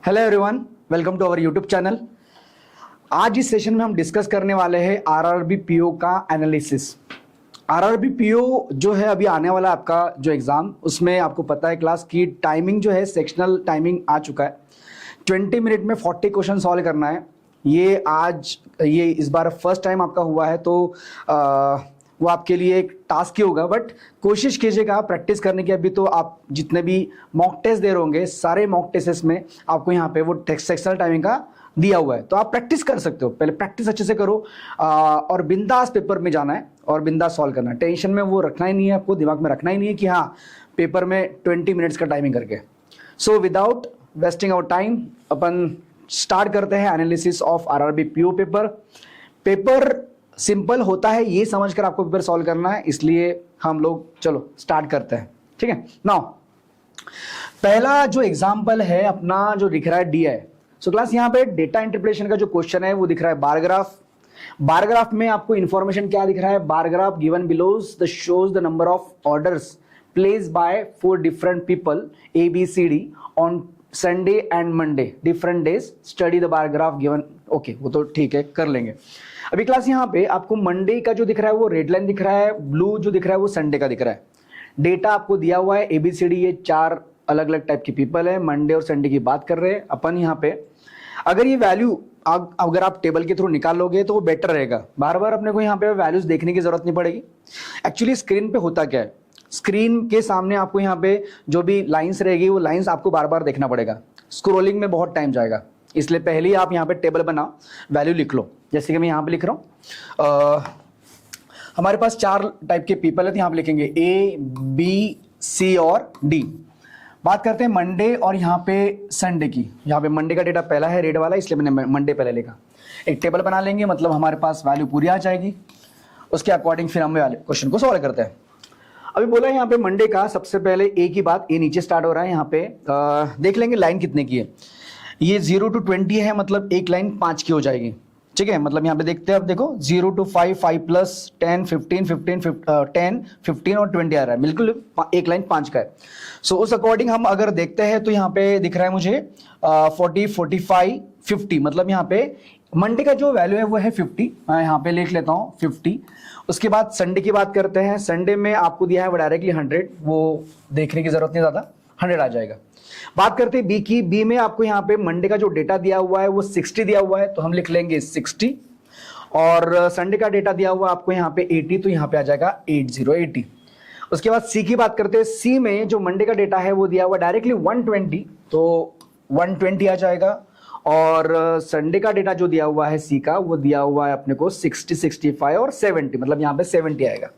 Hello everyone, welcome to our YouTube channel. आज इस session में हम डिस्कस करने वाले हैं आरआरबी पीओ का एनालिसिस। आरआरबी पीओ जो है अभी आने वाला आपका जो एग्जाम, उसमें आपको पता है क्लास की टाइमिंग जो है सेक्शनल टाइमिंग आ चुका है। 20 मिनट में 40 क्वेश्चन सॉल्व करना है। ये इस बार फर्स्ट टाइम आपका हुआ है, तो वो आपके लिए एक टास्क ही होगा, बट कोशिश कीजिएगा प्रैक्टिस करने की। अभी तो आप जितने भी मॉक टेस्ट दे रहे होंगे, सारे मॉक टेस्ट में आपको यहाँ पे वो सेक्शनल टाइमिंग का दिया हुआ है, तो आप प्रैक्टिस कर सकते हो। पहले प्रैक्टिस अच्छे से करो और बिंदास पेपर में जाना है और बिंदास सॉल्व करना है। टेंशन में वो रखना ही नहीं है, आपको दिमाग में रखना ही नहीं है कि हाँ पेपर में 20 मिनट्स का टाइमिंग करके। So without wasting our time अपन स्टार्ट करते हैं analysis of RRB PO paper. Paper simple होता है ये समझकर आपको पेपर सॉल्व करना है, इसलिए हम लोग चलो स्टार्ट करते हैं। ठीक है, नाउ पहला जो एग्जांपल है अपना जो दिख रहा है डी है। सो क्लास यहाँ पे डेटा इंटरप्रिटेशन का जो क्वेश्चन है वो दिख रहा है बार ग्राफ। बार ग्राफ में आपको इंफॉर्मेशन क्या दिख रहा है? Bar graph given below the shows the number of orders placed by 4 different people ABCD on Sunday and Monday different days, study the bar graph given. Okay, वो तो ठीक है, कर लेंगे। अभी क्लास यहाँ पे आपको मंडे का जो दिख रहा है वो रेड लाइन दिख रहा है, ब्लू जो दिख रहा है वो संडे का दिख रहा है। डेटा आपको दिया हुआ है ABCD, ये 4 अलग अलग टाइप के पीपल है, मंडे और संडे की बात कर रहे हैं अपन यहाँ पे। अगर ये वैल्यू अगर आप टेबल के थ्रू निकाल लोगे तो वो बेटर रहेगा, बार बार अपने को यहाँ पे वैल्यूज देखने की जरूरत नहीं पड़ेगी। एक्चुअली स्क्रीन पे होता क्या है, स्क्रीन के सामने आपको यहाँ पे जो भी लाइंस रहेगी वो लाइंस आपको बार बार देखना पड़ेगा, स्क्रोलिंग में बहुत टाइम जाएगा। इसलिए पहले ही आप यहाँ पे टेबल बनाओ, वैल्यू लिख लो, जैसे कि मैं यहाँ पे लिख रहा हूँ। हमारे पास 4 टाइप के पीपल है, तो यहाँ पे लिखेंगे A, B, C और D। बात करते हैं मंडे और यहाँ पे संडे की। यहाँ पे मंडे का डेटा पहला है रेड वाला, इसलिए मैंने मंडे पहले लिखा। एक टेबल बना लेंगे, मतलब हमारे पास वैल्यू पूरी आ जाएगी। उसके अकॉर्डिंग फिर हम वाले क्वेश्चन को सॉल्व करते हैं। अभी बोला यहाँ पे मंडे का, सबसे पहले ए की बात, ए नीचे स्टार्ट हो रहा है। यहाँ पे देख लेंगे लाइन कितने की है। ये 0 to 20 है, मतलब एक लाइन 5 की हो जाएगी। ठीक है, मतलब यहाँ पे देखते हैं, अब देखो 0 to 5, 5 plus 10, 15, 15, 10, 15 और 20 आ रहा है, बिल्कुल एक लाइन 5 का है। सो उस अकॉर्डिंग हम अगर देखते हैं तो यहाँ पे दिख रहा है मुझे 40, 45, 50, मतलब यहाँ पे मंडे का जो वैल्यू है वो है 50। मैं यहाँ पे लिख लेता हूँ 50। उसके बाद संडे की बात करते हैं। संडे में आपको दिया है वो डायरेक्टली 100, वो देखने की जरूरत नहीं, ज्यादा 100 आ जाएगा। बात करते हैं बी की। बी में आपको यहाँ पे मंडे का जो डेटा दिया हुआ है वो 60 दिया हुआ है, तो हम लिख लेंगे 60। और संडे का डेटा दिया हुआ आपको यहाँ पे 80, तो यहाँ पे आ जाएगा 80। उसके बाद सी की बात करते हैं। सी में जो मंडे का डेटा है वो दिया हुआ डायरेक्टली 120, तो 120 आ जाएगा। और संडे का डेटा जो दिया हुआ है सी का, वो दिया हुआ है अपने को 60, 65 और 70, मतलब यहाँ पे 70 आएगा।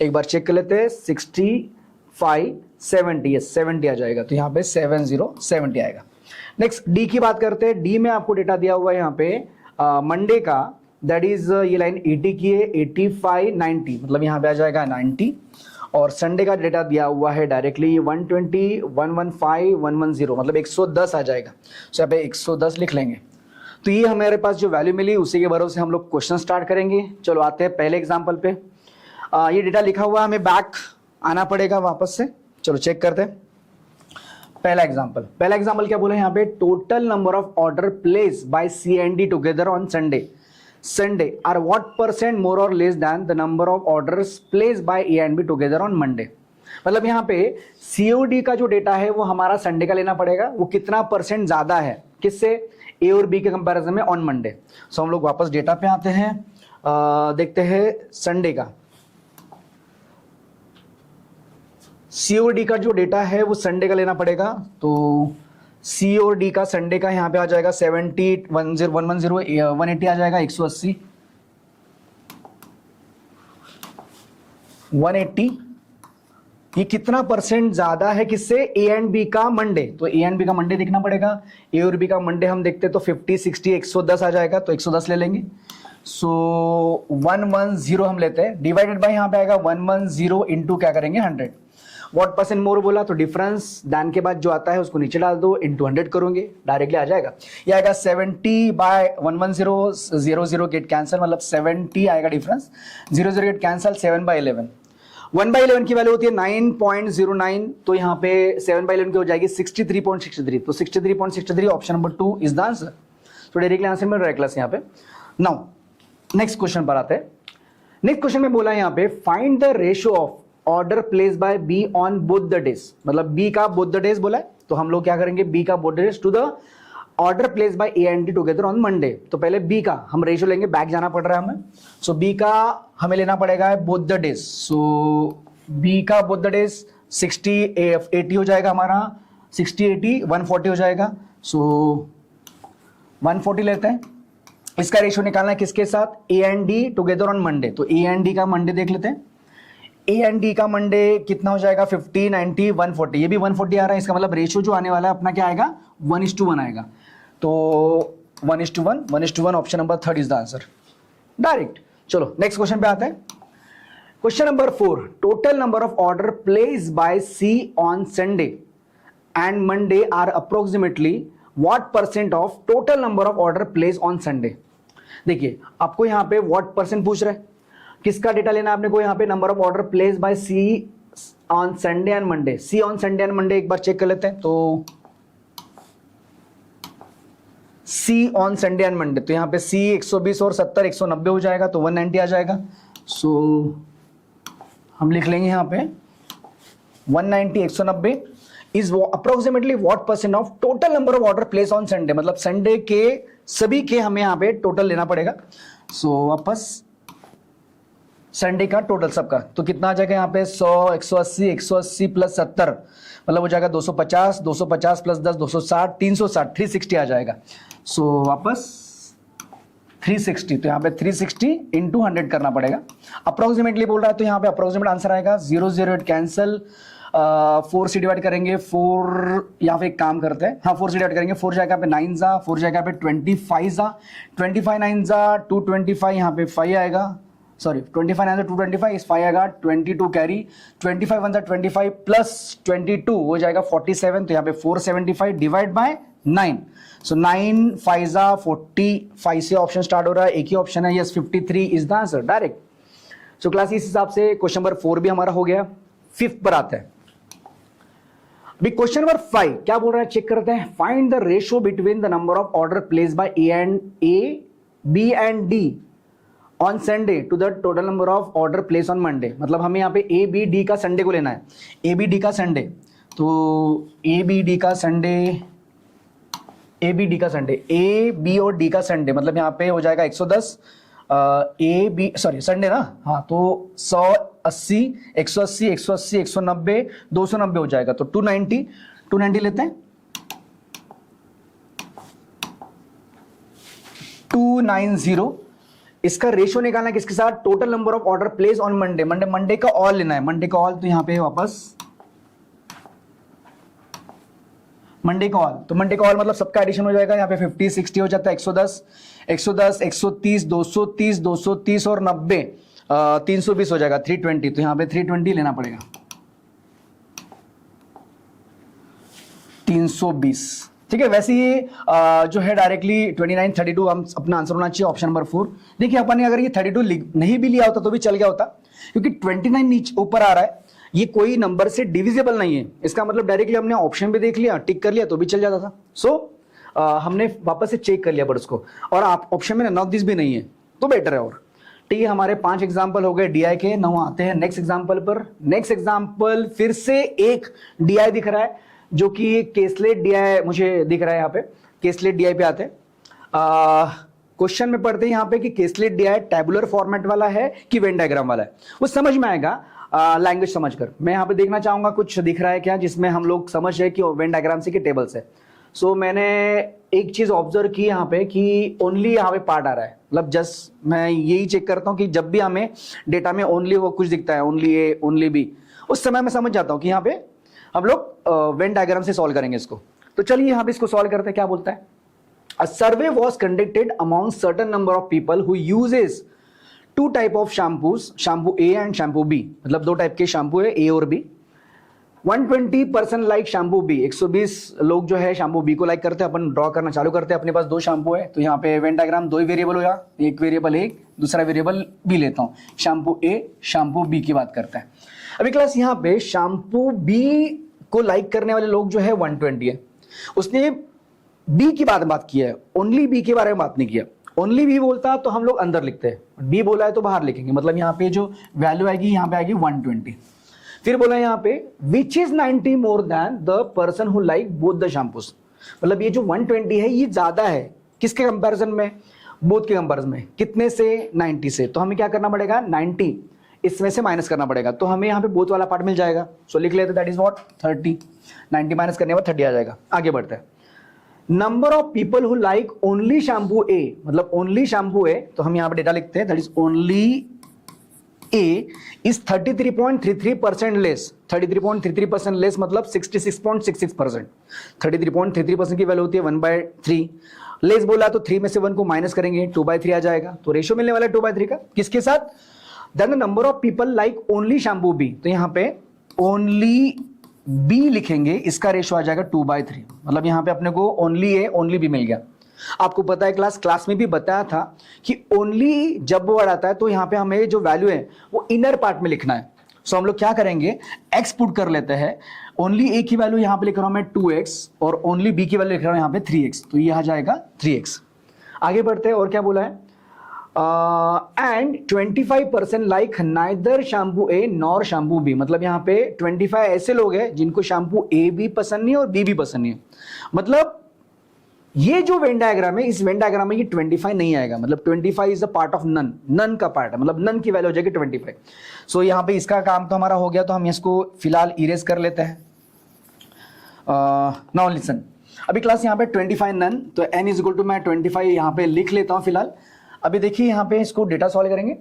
एक बार चेक कर लेते हैं, 65, 70, यस 70 आ जाएगा, तो यहाँ पे 70 आएगा। नेक्स्ट डी की बात करते हैं। डी में आपको डेटा दिया हुआ है यहाँ पे मंडे का, दैट इज ये लाइन 80 की है, 85, 90, मतलब यहाँ पे आ जाएगा 90। और संडे का डेटा दिया हुआ है डायरेक्टली 120, 115, 110, मतलब 110 आ जाएगा। सो यहाँ पे 110 लिख लेंगे। तो ये हमारे पास जो वैल्यू मिली उसी के भरोसे हम लोग क्वेश्चन स्टार्ट करेंगे। चलो आते हैं पहले एग्जाम्पल पे। ये डेटा लिखा हुआ, हमें बैक आना पड़ेगा वापस से। चलो चेक करते हैं पहला एग्जाम्पल क्या बोला यहाँ पे? Total number of order place by C and D together on Sunday are what percent more or less than the number of orders place by A and B together on Monday. मतलब यहाँ पे COD का जो data है वो हमारा Sunday का लेना पड़ेगा, वो कितना परसेंट ज्यादा है किससे? A और B के कंपैरिजन में ऑन मंडे। सो हम लोग वापस डेटा पे आते हैं, देखते हैं संडे का। COD का जो डेटा है वो संडे का लेना पड़ेगा, तो COD का संडे का यहाँ पे आ जाएगा 70, 110, 180 आ जाएगा, 180, 180। ये कितना परसेंट ज्यादा है किससे? A and B का मंडे, तो A and B का मंडे देखना पड़ेगा। A और B का मंडे हम देखते तो 50, 60, 110 आ जाएगा, तो 110 ले लेंगे। सो 110 हम लेते हैं, डिवाइडेड बाय यहाँ पे आएगा 110 इंटू क्या करेंगे 100। व्हाट परसेंट मोर बोला, तो डिफरेंस दैन के बाद जो आता है उसको नीचे डाल दो, इंटू 100 करोगे, डायरेक्टली आ जाएगा। ये आएगा 70 बाय 110, 00 गेट कैंसिल, मतलब 70 आएगा डिफरेंस, 00 गेट कैंसिल, 7/11। 1/11 की वैल्यू होती है 9.09, तो यहाँ पे 7/11 की हो जाएगी 63.63, तो 63.63 option number 2 is the answer. तो डायरेक्टली आंसर मिल रहा है क्लास यहाँ पे। नाउ नेक्स्ट क्वेश्चन पर आते हैं। नेक्स्ट क्वेश्चन में बोला है यहाँ पे find the ratio of order place by B on both the days, मतलब बी का बोथ द डेज बोला है, तो हम लोग क्या करेंगे, बी का both the days to the order place by A and D together on Monday. तो पहले बी का हम रेशियो लेंगे, बैक जाना पड़ रहा है हमें। सो बी का हमें लेना पड़ेगा both the days. So B का बोथ द डेज 60-80 हो जाएगा हमारा, 60-80 140 हो जाएगा। सो 140 लेते हैं। इसका रेशियो निकालना है किसके साथ, ए and D together on Monday. तो ए एंड डी का मंडे देख लेते हैं। ए एंड डी का मंडे कितना हो जाएगा, 50, 90, 140, ये भी 140 आ रहा है। इसका मतलब रेशियो जो आने वाला है अपना क्या आएगा, 1:1 आएगा। तो 1:1, 1:1 option number 3 is the answer direct. चलो नेक्स्ट क्वेश्चन पे आते हैं। Question number 4, total number of order place by C on Sunday and Monday are approximately what percent of total number of order place on Sunday. देखिए आपको यहाँ पे what percent पूछ रहे हैं, किसका डेटा लेना है आपने को, यहाँ पे number of order place by C on Sunday and Monday. C on Sunday and Monday एक बार चेक कर लेते हैं। तो C on Sunday and Monday, तो यहाँ पे सी 120 और 70 190 हो जाएगा, तो 190 आ जाएगा। सो हम लिख लेंगे यहाँ पे 190 190 is approximately what percent of total number of order place on Sunday, मतलब संडे के सभी के हमें यहाँ पे टोटल लेना पड़ेगा। सो वापस संडे का टोटल सबका, तो कितना आ जाएगा यहाँ पे 100 180 180 प्लस 70, मतलब हो जाएगा 250 250 प्लस 10 260 360 360 आ जाएगा। सो वापस 360, तो यहाँ पे 360 इंटू 100 करना पड़ेगा। अप्रोक्सीमेटली बोल रहा है, तो यहाँ पे अप्रोक्सीमेट आंसर आएगा 008 कैंसिल, 4 से डिवाइड करेंगे, 4 यहाँ पे एक काम करते हैं, हाँ 4 से डिवाइड करेंगे, 4 जाएगा पे 9 जा, 4 जाएगा पे 25 जा, 25 9 जा 225, यहाँ पे 5 आएगा, सॉरी 25 9 जा 225, इस 5 आएगा 22 कैरी, 25 1 जा 25 प्लस 22 हो जाएगा 47, तो यहाँ पे 475 डिवाइड बाय 9। सो 9 5 जा 45 से ऑप्शन स्टार्ट हो रहा है, एक ही ऑप्शन है, yes 53 is the answer direct. So class इस हिसाब से क्वेश्चन नंबर 4 भी हमारा हो गया। 5th पर आते हैं। अभी क्वेश्चन नंबर 5 क्या बोल रहा है, चेक करते हैं। Find the ratio between the number of order place by A B and D on Sunday to the total number of order place on Monday. मतलब हमें यहाँ पे ए बी डी का संडे को लेना है, ए बी डी का Sunday, तो ए बी डी का संडे, ए बी डी का संडे, ए बी और डी का संडे, मतलब यहाँ पे हो जाएगा 110 ए बी, सॉरी संडे ना, हाँ तो 180 180 180 190 290 हो जाएगा, तो 290 लेते हैं, 290। इसका रेशियो निकालना है किसके साथ, total number of order place on Monday, Monday का ऑल लेना है, मंडे का ऑल, तो यहाँ पे वापस मंडे का ऑल, तो मंडे का ऑल मतलब सबका एडिशन हो जाएगा, यहाँ पे 50 60 हो जाता है, 110 130 230 230 और 90 320 हो जाएगा, 320, तो यहाँ पे 320 लेना पड़ेगा, 320, ठीक है। वैसे ये जो है डायरेक्टली 29 32 हम अपना आंसर होना चाहिए ऑप्शन नंबर 4। देखिए अपन ने अगर ये 32 नहीं भी लिया होता तो भी चल गया होता, क्योंकि 29 नीचे ऊपर आ रहा है, ये कोई नंबर से डिविजिबल नहीं है, इसका मतलब डायरेक्टली हमने ऑप्शन भी देख लिया, टिक कर लिया तो भी चल जाता था। सो हमने वापस से चेक कर लिया बर्ड्स को, और आप ऑप्शन में नॉट दिस भी नहीं है तो बेटर है। और ठीक है, हमारे 5 एग्जाम्पल हो गए डीआई के। नाउ आते हैं नेक्स्ट एग्जाम्पल पर। नेक्स्ट एग्जाम्पल फिर से एक डीआई दिख रहा है, जो कि केसलेट डीआई मुझे दिख रहा है, यहाँ पे केसलेट डीआई पे आते हैं। क्वेश्चन में पढ़ते हैं यहाँ पे कि केसलेट डीआई टैबुलर फॉर्मेट वाला है कि वेन डायग्राम वाला है, वो समझ में आएगा लैंग्वेज समझकर। मैं यहाँ पे देखना चाहूंगा कुछ दिख रहा है क्या जिसमें हम लोग समझ रहे कि वेन डायग्राम से कि टेबल्स है। सो मैंने एक चीज ऑब्जर्व की यहाँ पे कि ओनली यहाँ पे पार्ट आ रहा है, मतलब जस्ट मैं यही चेक करता हूँ कि जब भी हमें डेटा में ओनली वो कुछ दिखता है, ओनली ए ओनली बी, उस समय मैं समझ जाता हूँ कि यहाँ पे हम लोग वेन डायग्राम से सॉल्व करेंगे इसको। तो चलिए यहाँ पे इसको सॉल्व करते हैं। क्या बोलता है, a survey was conducted among certain number of people who uses 2 type of shampoos, shampoo A and shampoo B, मतलब 2 टाइप के शैम्पू है, ए और बी। 120% लाइक शैम्पू बी, 120 लोग जो है शैम्पू बी को लाइक करते हैं। अपन ड्रॉ करना चालू करते हैं, अपने पास 2 शैम्पू है, तो यहाँ पे वेन डायग्राम 2 ही वेरिएबल हो गया, एक वेरिएबल एक, दूसरा वेरिएबल बी लेता हूँ, शैम्पू ए शैम्पू बी की बात करते हैं। अभी क्लास यहाँ पे शैम्पू बी को लाइक करने वाले लोग जो है 120 है। उसने बी की बात की है, ओनली बी के बारे में बात नहीं किया। ओनली बी बोलता तो हम लोग अंदर लिखते हैं, बी बोला है तो बाहर लिखेंगे, मतलब यहाँ पे जो वैल्यू आएगी यहाँ पे आएगी 120। फिर बोला यहाँ पे which is 90 more than the person who like both the shampoos, मतलब ये जो 120 है ये ज्यादा है किसके कंपैरिजन में, बोथ के कंपैरिजन में। कितने से, 90 से। तो हमें क्या करना पड़ेगा, 90 इसमें से माइनस करना पड़ेगा, तो हमें यहाँ पे बोथ वाला पार्ट मिल जाएगा। सो लिख लेते, दैट इज व्हाट 30, 90 माइनस करने के बाद 30 आ जाएगा। आगे बढ़ते हैं, number of people who like only shampoo A, मतलब ओनली शैम्पू ए, तो हम यहाँ पे डेटा लिखते हैं, that is only A is 33.33% less, 33.33% less मतलब 66.66%। 33.33% की वैल्यू होती है 1/3, लेस बोला तो 3 में से 1 को माइनस करेंगे, 2/3 आ जाएगा। तो रेशियो मिलने वाला है 2/3 का, किसके साथ, then the number of people like only shampoo B, तो यहाँ पे ओनली बी लिखेंगे, इसका रेशियो आ जाएगा 2/3, मतलब यहाँ पे अपने को ओनली ए ओनली बी मिल गया। आपको पता है क्लास में भी बताया था कि ओनली जब वर्ड आता है तो यहाँ पे हमें जो वैल्यू है वो इनर पार्ट में लिखना है। सो हम लोग क्या करेंगे, एक्स पुट कर लेते हैं, ओनली ए की वैल्यू यहाँ पे लिख रहा हूं मैं 2x और ओनली बी की वैल्यू लिख रहा हूं यहाँ पे 3x, तो ये आ जाएगा 3x। आगे बढ़ते हैं, और क्या बोला है, and 25% like neither shampoo A nor shampoo B, मतलब यहाँ पे 25 ऐसे लोग हैं जिनको शैम्पू ए भी पसंद नहीं और बी भी पसंद नहीं है। मतलब ये जो वेन डायग्राम है, इस वेन डायग्राम में ये 25 नहीं आएगा, मतलब 25 is a part of none, none का पार्ट है, मतलब नन की वैल्यू हो जाएगी 25। सो यहाँ पे इसका काम तो हमारा हो गया, तो हम इसको फिलहाल इरेज कर लेते हैं। नाउ लिसन, अभी क्लास यहाँ पे 25 नन, तो n इज इक्वल टू मैं 25 यहाँ पे लिख लेता हूँ फिलहाल। अभी देखिए यहाँ पे इसको डेटा सॉल्व करेंगे।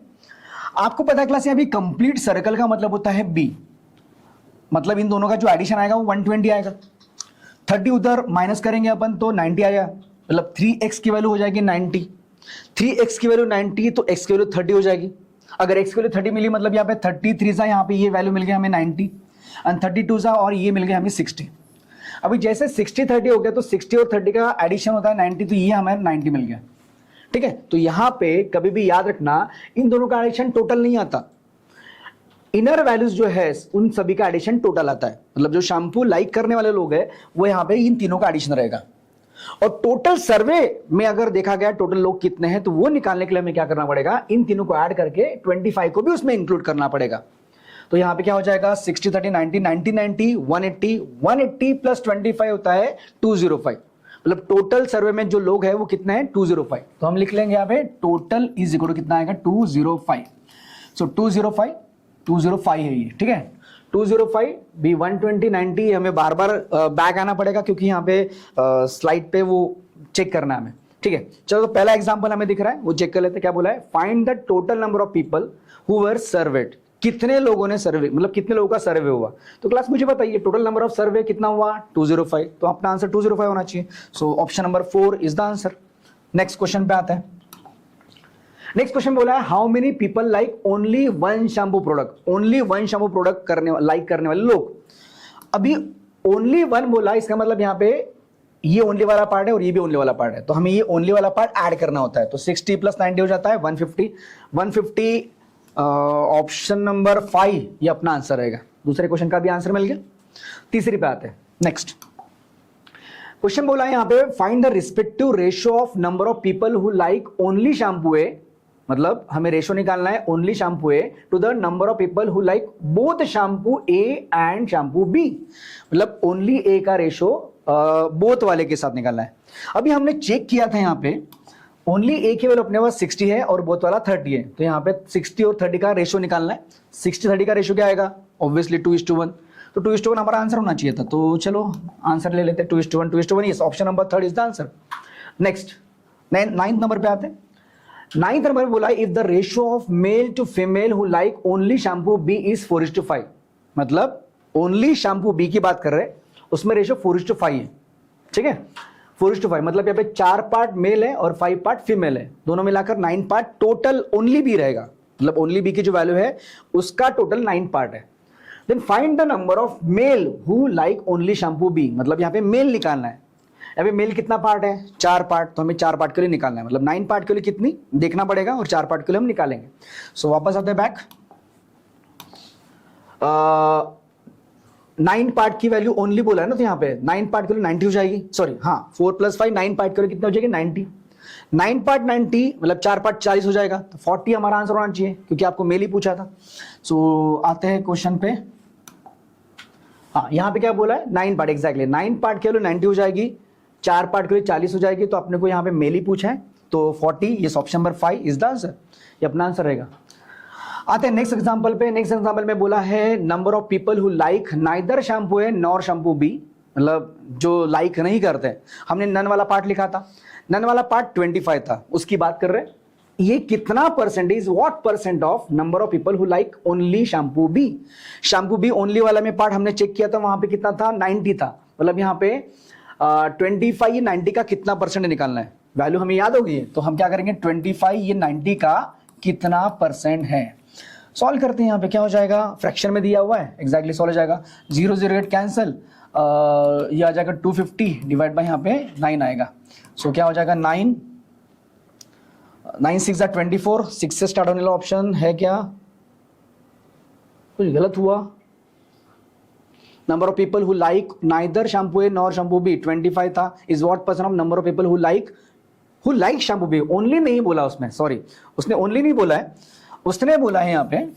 आपको पता है क्लास यहाँ भी कंप्लीट सर्कल का मतलब होता है b, मतलब इन दोनों का जो एडिशन आएगा वो 120 आएगा। 30 उधर माइनस करेंगे अपन तो 90 आया, मतलब 3x की वैल्यू हो जाएगी 90, 3x की वैल्यू 90 तो x की वैल्यू 30 हो जाएगी। अगर x की वैल्यू 30 मिली मतलब यहाँ पे 33 सा यहाँ पे ये वैल्यू मिल गया हमें 90 और 32 सा और ये मिल गया हमें 60। अभी जैसे 60 30 हो गया तो 60 और 30 का एडिशन होता है 90, तो ये हमें 90 मिल गया। ठीक है, तो यहाँ पे कभी भी याद रखना इन दोनों का एडिशन टोटल नहीं आता, इनर वैल्यूज जो है उन सभी का एडिशन टोटल आता है। मतलब जो शैम्पू लाइक करने वाले लोग हैं वो यहाँ पे इन तीनों का एडिशन रहेगा। और टोटल सर्वे में अगर देखा गया टोटल लोग कितने हैं तो वो निकालने के लिए हमें क्या करना पड़ेगा, इन तीनों को ऐड करके 25 को भी उसमें इंक्लूड करना पड़ेगा। तो यहाँ पे क्या हो जाएगा 60 30 90 90 90 180 180 प्लस 25 होता है 205, मतलब टोटल सर्वे में जो लोग हैं वो कितने हैं 205। तो हम लिख लेंगे यहाँ पे टोटल इज इक्वल टू कितना आएगा 205। सो 205 है ये, ठीक है। 205 भी 120 90 हमें बार बार बैक आना पड़ेगा क्योंकि यहाँ पे स्लाइड पे वो चेक करना है हमें, ठीक है। चलो तो पहला एग्जांपल हमें दिख रहा है वो चेक कर लेते हैं। क्या बोला है, find the total number of people who were served, कितने लोगों ने सर्वे, मतलब कितने लोगों का सर्वे हुआ। तो क्लास मुझे बताइए टोटल नंबर ऑफ सर्वे कितना हुआ 205, तो अपना आंसर 205 होना चाहिए। So option number 4 is the answer. Next question पे आते हैं। नेक्स्ट क्वेश्चन बोला है how many people like only one shampoo product, only one shampoo product like करने वाले लोग। अभी ओनली वन बोला, इसका मतलब यहाँ पे ये ओनली वाला पार्ट है और ये भी ओनली वाला पार्ट है, तो हमें ये ओनली वाला पार्ट ऐड करना होता है। तो 60 प्लस 90 हो जाता है 150, 150 ऑप्शन नंबर 5 ये अपना आंसर रहेगा। दूसरे क्वेश्चन का भी आंसर मिल गया। तीसरी पे आते हैं। नेक्स्ट क्वेश्चन बोला है यहाँ पे find the respective ratio of number of people who like only shampoo A, मतलब हमें रेशियो निकालना है only shampoo A to the number of people who like both shampoo A and shampoo B, मतलब only A का ratio both वाले के साथ निकालना है। अभी हमने चेक किया था यहाँ पे ओनली ए की वैल्यू अपने पास 60 है और बोथ वाला 30 है, तो यहाँ पे 60 और 30 का रेशियो निकालना है। 60-30 का रेशियो क्या आएगा, ऑब्वियसली 2:1, तो 2:1 हमारा आंसर होना चाहिए था। तो चलो आंसर ले लेते हैं 2:1, yes option number 3 is the answer. Next 9th number पे आते हैं। 9th नंबर बोला if the ratio of male to female who like only shampoo B is 4:5, मतलब ओनली शैम्पू बी की बात कर रहे हैं उसमें रेशियो 4:5 है, ठीक है। 4:5 मतलब यहाँ पे 4 पार्ट मेल है और 5 पार्ट फीमेल है, दोनों मिलाकर 9 पार्ट टोटल ओनली बी रहेगा, मतलब ओनली बी की जो वैल्यू है उसका टोटल 9 पार्ट है। Then find the number of male who like only shampoo B, मतलब यहाँ पे मेल निकालना है। यहाँ पे मेल कितना पार्ट है 4 पार्ट, तो हमें 4 पार्ट के लिए निकालना है, मतलब 9 पार्ट के लिए कितनी देखना पड़ेगा और 4 पार्ट के लिए हम निकालेंगे। सो वापस आते हैं बैक। 9 पार्ट की वैल्यू ओनली बोला है ना, तो यहाँ पे 9 पार्ट की वैल्यू 90 हो जाएगी, सॉरी हाँ 4 + 5 9 पार्ट की वैल्यू कितनी हो जाएगी 90, 9 पार्ट 90 मतलब 4 पार्ट 40 हो जाएगा, तो 40 हमारा आंसर होना चाहिए क्योंकि आपको मेल ही पूछा था। सो आते हैं क्वेश्चन पे। हाँ यहाँ पे क्या बोला है 9 पार्ट, एग्जैक्टली 9 पार्ट की वैल्यू 90 हो जाएगी, 4 पार्ट के लिए 40 हो जाएगी, तो अपने को यहाँ पे मेल ही पूछा है, तो 40 ये option number 5 is the answer, ये अपना आंसर रहेगा। आते हैं नेक्स्ट एग्जांपल पे। नेक्स्ट एग्जांपल में बोला है number of people who like neither shampoo A nor shampoo B, मतलब जो लाइक नहीं करते। हमने नन वाला पार्ट लिखा था, नन वाला पार्ट 25 था, उसकी बात कर रहे हैं। ये कितना percentage, what percent of number of people who like only shampoo B. Shampoo B only वाला में पार्ट हमने चेक किया था, वहां पे कितना था 90 था, मतलब यहाँ पे 25 ये 90 का कितना परसेंट निकालना है, वैल्यू हमें याद होगी, तो हम क्या करेंगे 25 ये 90 का कितना परसेंट है, सॉल्व करते हैं। यहाँ पे क्या हो जाएगा, फ्रैक्शन में दिया हुआ है, एग्जैक्टली सॉल्व हो जाएगा, 0 0 8 कैंसिल, ये आ जाएगा 250 डिवाइड बाय यहाँ पे 9 आएगा। सो क्या हो जाएगा 9 9 6 24, 6 से स्टार्ट होने वाला ऑप्शन है क्या, कुछ गलत हुआ। Number of people who like neither shampoo A nor shampoo B 25 था, is what percent of number of people who like shampoo B. Only नहीं बोला उसमें, सॉरी उसने ओनली नहीं बोला है, उसने बोला है यहाँ पे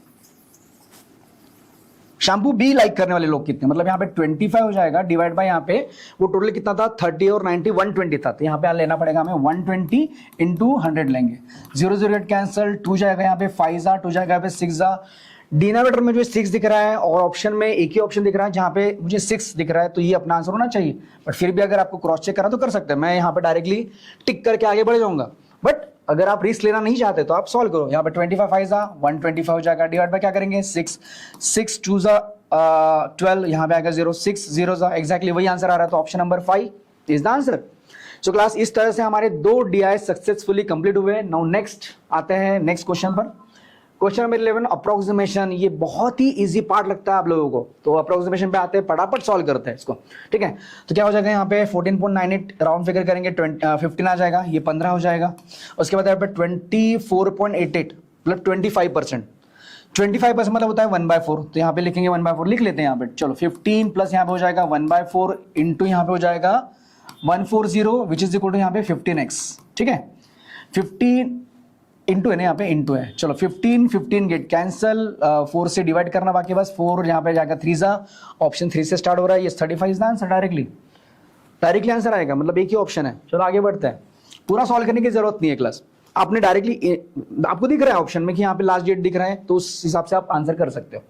शैम्पू बी लाइक करने वाले लोग कितने, मतलब यहाँ पे 25 हो जाएगा डिवाइड बाय यहाँ पे वो टोटल कितना था 30 और 90 120 था, तो यहाँ पे लेना पड़ेगा हमें 120 इंटू 100 लेंगे, 0 0 8 कैंसिल, 2 जाएगा यहाँ पे 5 जा, 2 जाएगा यहाँ पे 6 जा, डिनोमिनेटर में जो 6 दिख रहा है और ऑप्शन में एक ही ऑप्शन दिख रहा है जहाँ पे मुझे 6 दिख रहा है, तो ये अपना आंसर होना चाहिए। बट फिर भी अगर आपको क्रॉस चेक करा तो कर सकते हैं, मैं यहाँ पे डायरेक्टली टिक करके आगे बढ़ जाऊंगा, बट अगर आप रिस्क लेना नहीं चाहते तो आप सॉल्व करो। यहाँ पे 25 5 जा 125 हो जाएगा, डिवाइड बाय क्या करेंगे 6 6 2 जा 12, यहाँ पे आएगा 0 6 0 जा, एग्जैक्टली वही आंसर आ रहा है, तो option number 5 is the answer. So class इस तरह से हमारे 2 DI सक्सेसफुली कंप्लीट हुए। नाउ नेक्स्ट आते हैं नेक्स्ट क्वेश्चन पर। क्वेश्चन नंबर 11 अप्रोक्सीमेशन, ये बहुत ही इजी पार्ट लगता है आप लोगों को, तो अप्रोक्सीमेशन पे आते हैं, फटाफट सॉल्व करते हैं इसको, ठीक है। तो क्या हो जाएगा यहाँ पे 14.98 राउंड फिगर करेंगे 15 आ जाएगा, ये 15 हो जाएगा, उसके बाद यहाँ पे 24.88 मतलब 25%, 25% मतलब होता है 1/4, तो यहाँ पे लिखेंगे 1/4 लिख लेते हैं यहाँ पे, चलो 15 प्लस यहाँ पे हो जाएगा 1/4 इंटू यहाँ पे हो जाएगा 140 विच इज इक्वल टू यहाँ पे 15x, ठीक है। 15 इंटू है ना, यहाँ पे इंटू है, चलो 15 गेट कैंसल, 4 से डिवाइड करना बाकी, बस 4 यहाँ पे जाएगा 3 जा, ऑप्शन 3 से स्टार्ट हो रहा है, ये 35 is the answer, directly answer आएगा, मतलब एक ही ऑप्शन है। चलो आगे बढ़ते हैं, पूरा सॉल्व करने की जरूरत नहीं है क्लास, आपने डायरेक्टली आपको दिख रहा है ऑप्शन में कि यहाँ पे लास्ट डेट दिख रहा है, तो उस हिसाब से आप आंसर कर सकते हो।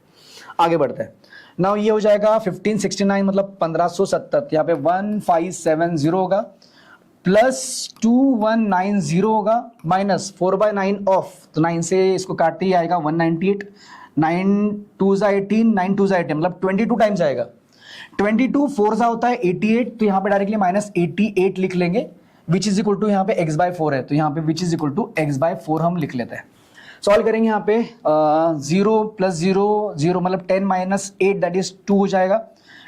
आगे बढ़ते हैं, नाउ ये हो जाएगा 1569 मतलब 1570, यहाँ पे 1570 होगा, प्लस 2190 होगा, माइनस 4/9 ऑफ, तो 9 से इसको काटते ही आएगा 198, 9 2 जा 18, 9 2 जा 18 मतलब 22 टाइम्स आएगा, 22 4 जा होता है 88, तो यहाँ पे डायरेक्टली माइनस 88 लिख लेंगे, विच इज इक्वल टू यहाँ पे x/4 है, तो यहाँ पे विच इज इक्वल टू x/4 हम लिख लेते हैं। सॉल्व करेंगे यहाँ पे 0 + 0 0 मतलब 10 - 8 दैट इज 2 हो जाएगा,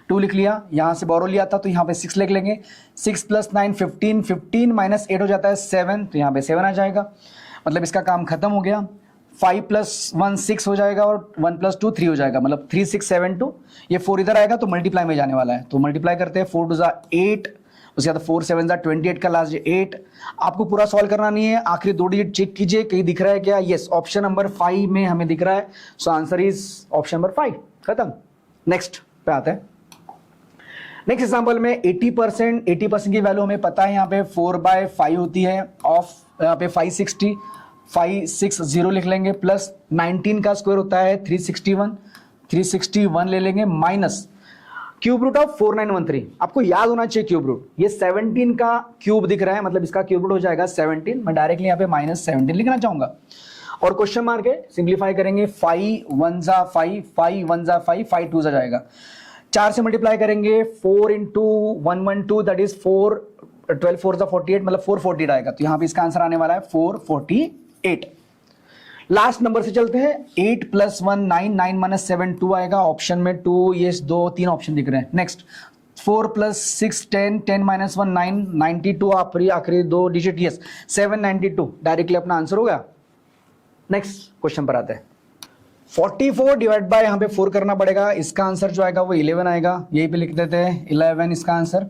2 लिख लिया, यहाँ से बोरो लिया था तो यहाँ पे 6 लिख लेंगे, 6 + 9 15, 15 - 8 हो जाता है 7, तो यहाँ पे 7 आ जाएगा, मतलब इसका काम खत्म हो गया। 5 + 1 6 हो जाएगा और 1 + 2 3 हो जाएगा, मतलब 3 6 7 2, ये 4 इधर आएगा तो मल्टीप्लाई में जाने वाला है, तो मल्टीप्लाई करते हैं, 4 2 जा 8, उसके बाद 4 7 जा 28 का लास्ट 8। आपको पूरा सॉल्व करना नहीं है, आखिरी 2 डिजिट चेक कीजिए कहीं दिख रहा है क्या, यस ऑप्शन नंबर 5 में हमें दिख रहा है, so answer is option number 5, खत्म। नेक्स्ट पे आते हैं, नेक्स्ट एग्जांपल में 80% की वैल्यू हमें पता है, यहाँ पे 4/5 होती है, ऑफ यहाँ पे 560 लिख लेंगे, प्लस 19 का स्क्वायर होता है 361 ले लेंगे, माइनस क्यूब रूट ऑफ 4913, आपको याद होना चाहिए क्यूब रूट, ये 17 का क्यूब दिख रहा है, मतलब इसका क्यूब रूट हो जाएगा 17, मैं डायरेक्टली यहाँ पे -17 लिखना चाहूंगा, और क्वेश्चन मार्क है, सिंप्लीफाई करेंगे 5 1 जा 5, 5 1 जा 5, 5 2 जा जाएगा, 4 से मल्टीप्लाई करेंगे 4 × 112 दैट इज 4, 12 4 जा 48 मतलब 440 आएगा, तो यहाँ पे इसका आंसर आने वाला है 448। लास्ट नंबर से चलते हैं, 8 + 1 9, 9 - 7 2 आएगा, ऑप्शन में 2 ये 2 3 ऑप्शन दिख रहे हैं। नेक्स्ट 4 + 6 10, 10 - 1 9, 92 आखिरी 2 डिजिट, यस 792 डायरेक्टली अपना आंसर होगा। नेक्स्ट क्वेश्चन पर आते हैं, 44 डिवाइड बाय यहाँ पे 4 करना पड़ेगा, इसका आंसर जो आएगा वो 11 आएगा, यही पे लिख देते हैं 11 इसका आंसर।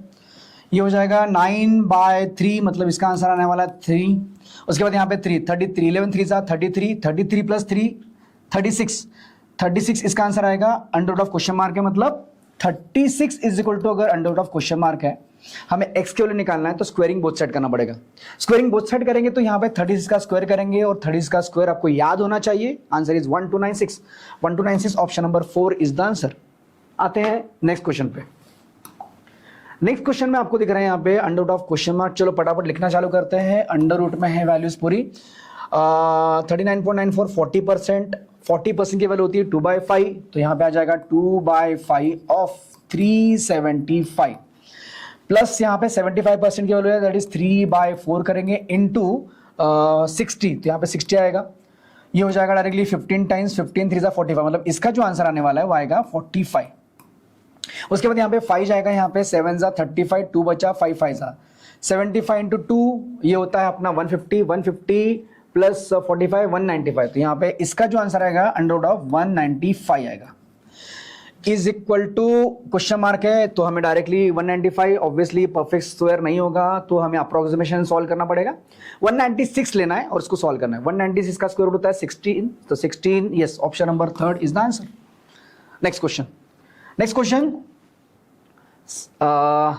ये हो जाएगा 9/3, मतलब इसका आंसर आने वाला है 3। उसके बाद यहाँ पे 3, 33, 11 3 33, 33 प्लस 3 36, 36 इसका आंसर आएगा। Under root of question mark है, मतलब 36 इज इक्वल टू, अगर under root of question mark है, हमें x के वैल्यू निकालना है तो स्क्वायरिंग बोथ साइड करना पड़ेगा। स्क्वायरिंग बोथ साइड करेंगे तो यहाँ पे 36 का स्क्वायर करेंगे, और 36 का स्क्वायर आपको याद होना चाहिए, answer is 1296। 1296 option number 4 is the answer. आते हैं नेक्स्ट क्वेश्चन पे। नेक्स्ट क्वेश्चन में आपको दिख रहा है यहाँ पे under root of question mark. चलो फटाफट लिखना चालू करते हैं। अंडर रूट में है वैल्यूज पूरी 39.94, 40%, 40% की वैल्यू होती है 2/5, तो यहाँ पे आ जाएगा 2/5 ऑफ 375, प्लस यहाँ पे 75% की वैल्यू है, दैट इज 3/4 करेंगे इनटू 60, तो यहाँ पे 60 आएगा। ये हो जाएगा डायरेक्टली 15 टाइम्स 15 3 45, मतलब इसका जो आंसर आने वाला है वो आएगा 45। उसके बाद यहाँ पे 5 जाएगा, यहाँ पे 7 35, 2 बचा 5 5 75 इंटू 2, ये होता है अपना 150, 150 प्लस 45 195, तो यहाँ पे इसका जो आंसर आएगा अंडर रूट ऑफ 195 आएगा। Is equal to question mark है, तो हमें डायरेक्टली 195, ऑब्वियसली परफेक्ट स्क्वायर नहीं होगा तो हमें अप्रोक्सीमेशन सॉल्व करना पड़ेगा। 196 लेना है और उसको सॉल्व करना है। 196 का स्क्वायर रूट होता है 16, तो 16, yes, option number 3 is the answer. Next question. Next question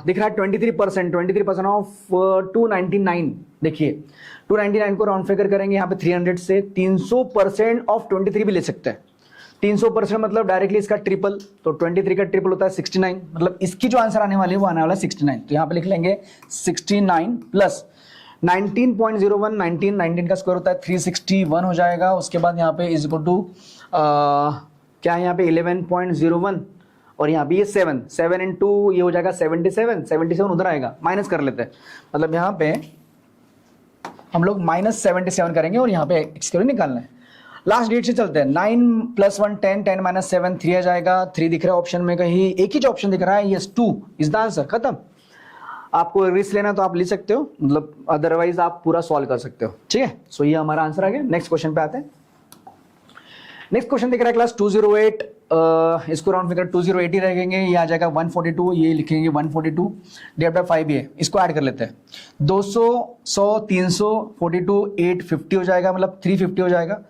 दिख रहा है 23% ऑफ 299। देखिए 299 को राउंड फिगर करेंगे यहाँ पे 300 से, 300% ऑफ 23 भी ले सकते हैं। 300% मतलब डायरेक्टली इसका ट्रिपल, तो 23 का ट्रिपल होता है 69, मतलब इसकी जो आंसर आने वाली है वो आने वाला है 69, तो यहाँ पे लिख लेंगे 69 प्लस 19.01, 19 का स्क्वायर होता है 361 हो जाएगा। उसके बाद यहाँ पे इज इक्वल टू क्या है यहाँ पे 11.01, और यहाँ पे ये 7 इंटू ये हो जाएगा 77 उधर आएगा, माइनस कर लेते हैं, मतलब यहाँ पे हम लोग -77 करेंगे और यहाँ पे एक्स के लिए निकालना है। लास्ट डेट से चलते हैं। 9 + 1 10, 10 - 7 3 आ जाएगा। 3 दिख रहा है ऑप्शन में, कहीं एक ही जो ऑप्शन दिख रहा है, यस 2 इज द आंसर। खत्म। आपको रिस्क लेना तो आप ले सकते हो, मतलब अदरवाइज आप पूरा सॉल्व कर सकते हो, ठीक है। सो ये हमारा आंसर आ गया। नेक्स्ट क्वेश्चन पे आते हैं। नेक्स्ट क्वेश्चन दिख रहा है क्लास 208, इसको राउंड फिगर 2080 रहेंगे, ये आ जाएगा 142, ये लिखेंगे 142 डिवाइड बाय 5, ये इसको ऐड कर लेते हैं। 200 100 300 42 850 हो जाएगा, मतलब 350 हो जाएगा।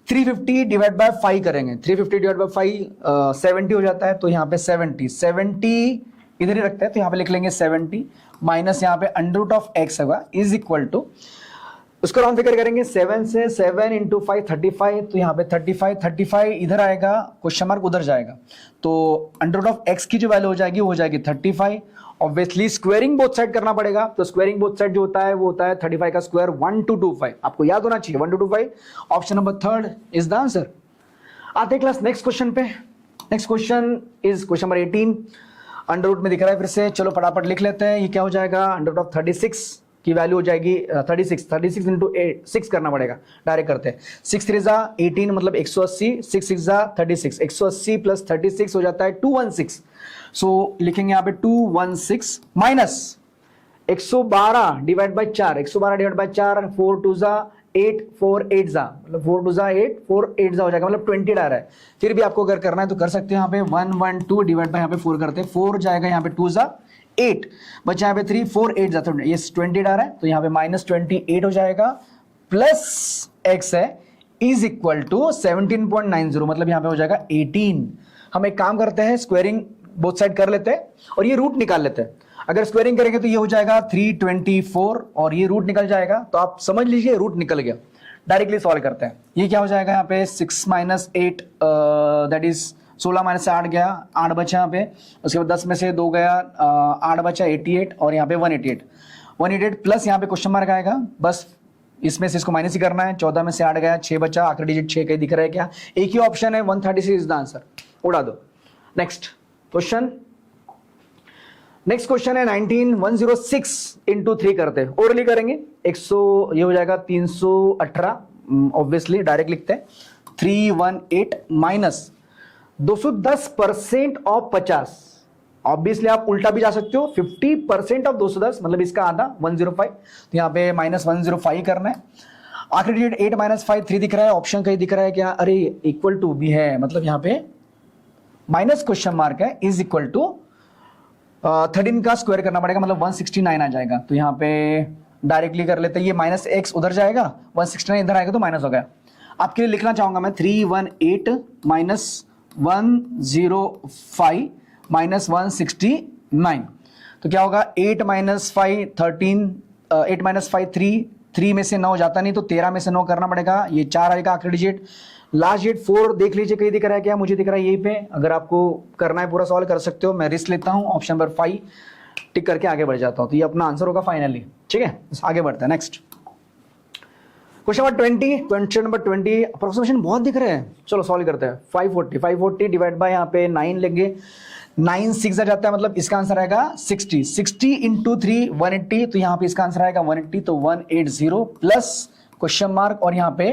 350 डिवाइड बाय 5 करेंगे, 350 डिवाइड बाय 5 70 हो जाता है, तो यहाँ पे 70 इधर ही रखते हैं, तो यहाँ पे लिख लेंगे 70 माइनस यहाँ पे अंडर रूट ऑफ एक्स होगा इज इक्वल टू, उसको राउंड फिगर करेंगे 7 से 7 इंटू 5 35, तो यहाँ पे 35 इधर आएगा, क्वेश्चन मार्क उधर जाएगा, तो अंडर रूट ऑफ एक्स की जो वैल्यू हो जाएगी वो हो जाएगी 35। ऑब्वियसली स्क्वायरिंग बोथ साइड करना पड़ेगा, तो स्क्वायरिंग बोथ साइड जो होता है वो होता है 35 का स्क्वायर 1225, आपको याद होना चाहिए 1225। Option number 3 is the answer. आते हैं क्लास नेक्स्ट क्वेश्चन पे। Next question is question number 18, under root में दिख रहा है फिर से, चलो फटाफट लिख लेते हैं। ये क्या हो जाएगा, अंडर रूट ऑफ 36 की वैल्यू हो जाएगी 36 इंटू 6 करना पड़ेगा, डायरेक्ट करते हैं। 6 3 18 मतलब 180, 6 6 36, 180 प्लस 36 हो जाता है 216। सो लिखेंगे यहाँ पे 216 minus 112 divide by 4, 112 divide by 4, 4 2 8 4 8 मतलब 4 2 8 4 8 हो जाएगा, मतलब 20 आ रहा है। फिर भी आपको अगर करना है तो कर सकते हैं, यहाँ पे 112 डिवाइड बाय यहाँ पे 4 करते हैं, 4 जाएगा यहाँ पे 2 8 बचा यहाँ पे 3 4 8 जाता है, ये 20 आ रहा है, तो यहाँ पे -28 हो जाएगा, प्लस x है इज इक्वल टू 17.90, मतलब यहाँ पे हो जाएगा 18। हम एक काम करते हैं, स्क्वायरिंग बोथ साइड कर लेते हैं और ये रूट निकाल लेते हैं। अगर स्क्वायरिंग करेंगे तो ये हो जाएगा 324 और ये रूट निकल जाएगा, तो आप समझ लीजिए रूट निकल गया। डायरेक्टली सॉल्व करते हैं। ये क्या हो जाएगा यहाँ पे 6 - 8 दैट इज 16 - 8 गया, 8 बचा यहाँ पे, उसके बाद 10 में से 2 गया, 8 बचा 88 और यहाँ पे 188 प्लस यहाँ पे क्वेश्चन मार्क आएगा, बस इसमें से इसको माइनस ही करना है। 14 में से 8 गया, 6 बचा, आखिरी डिजिट 6 कहीं दिख रहा है क्या, एक ही ऑप्शन है 136 इज द आंसर, उड़ा दो। नेक्स्ट क्वेश्चन, नेक्स्ट क्वेश्चन है 19106 इंटू 3 करते हैं, ओरली करेंगे 100, ये हो जाएगा 318, ऑब्वियसली डायरेक्ट लिखते हैं 318 माइनस 210% ऑफ 50, ऑब्वियसली आप उल्टा भी जा सकते हो, 50% ऑफ 210 मतलब इसका आधा 105, तो यहाँ पे -105 करना है। आखिरी डिजिट 8 माइनस 5 3 दिख रहा है, ऑप्शन कहीं दिख रहा है क्या? अरे इक्वल टू भी है, मतलब यहाँ पे माइनस क्वेश्चन मार्क है, इज इक्वल टू 13 का स्क्वायर करना पड़ेगा, मतलब 169 आ जाएगा। तो यहाँ पे डायरेक्टली कर लेते हैं, ये माइनस एक्स उधर जाएगा, 169 इधर आएगा तो माइनस हो गया। आपके लिए लिखना चाहूंगा मैं 318 माइनस 105 माइनस 169, तो क्या होगा 8 माइनस 5 13, 8 माइनस 5 3 में से 9 जाता नहीं तो 13 में से 9 करना पड़ेगा, ये 4 आएगा आखिरी डिजिट। लास्ट डिजिट 4 देख लीजिए कहीं दिख रहा है क्या? मुझे दिख रहा है यहीं पे। अगर आपको करना है पूरा सॉल्व कर सकते हो, मैं रिस्क लेता हूं, ऑप्शन नंबर 5 टिक करके आगे बढ़ जाता हूं, तो ये अपना आंसर होगा फाइनली। ठीक है, आगे बढ़ते हैं next question number 20। Question number 20 approximation बहुत दिख रहे हैं, चलो सॉल्व करते हैं। 540 डिवाइड बाय यहाँ पे 9 लेंगे, 9 6 आ जाता है, मतलब इसका आंसर आएगा 60। 60 इंटू 3 180, तो यहाँ पे इसका आंसर आएगा 180, तो 180 प्लस क्वेश्चन मार्क और यहाँ पे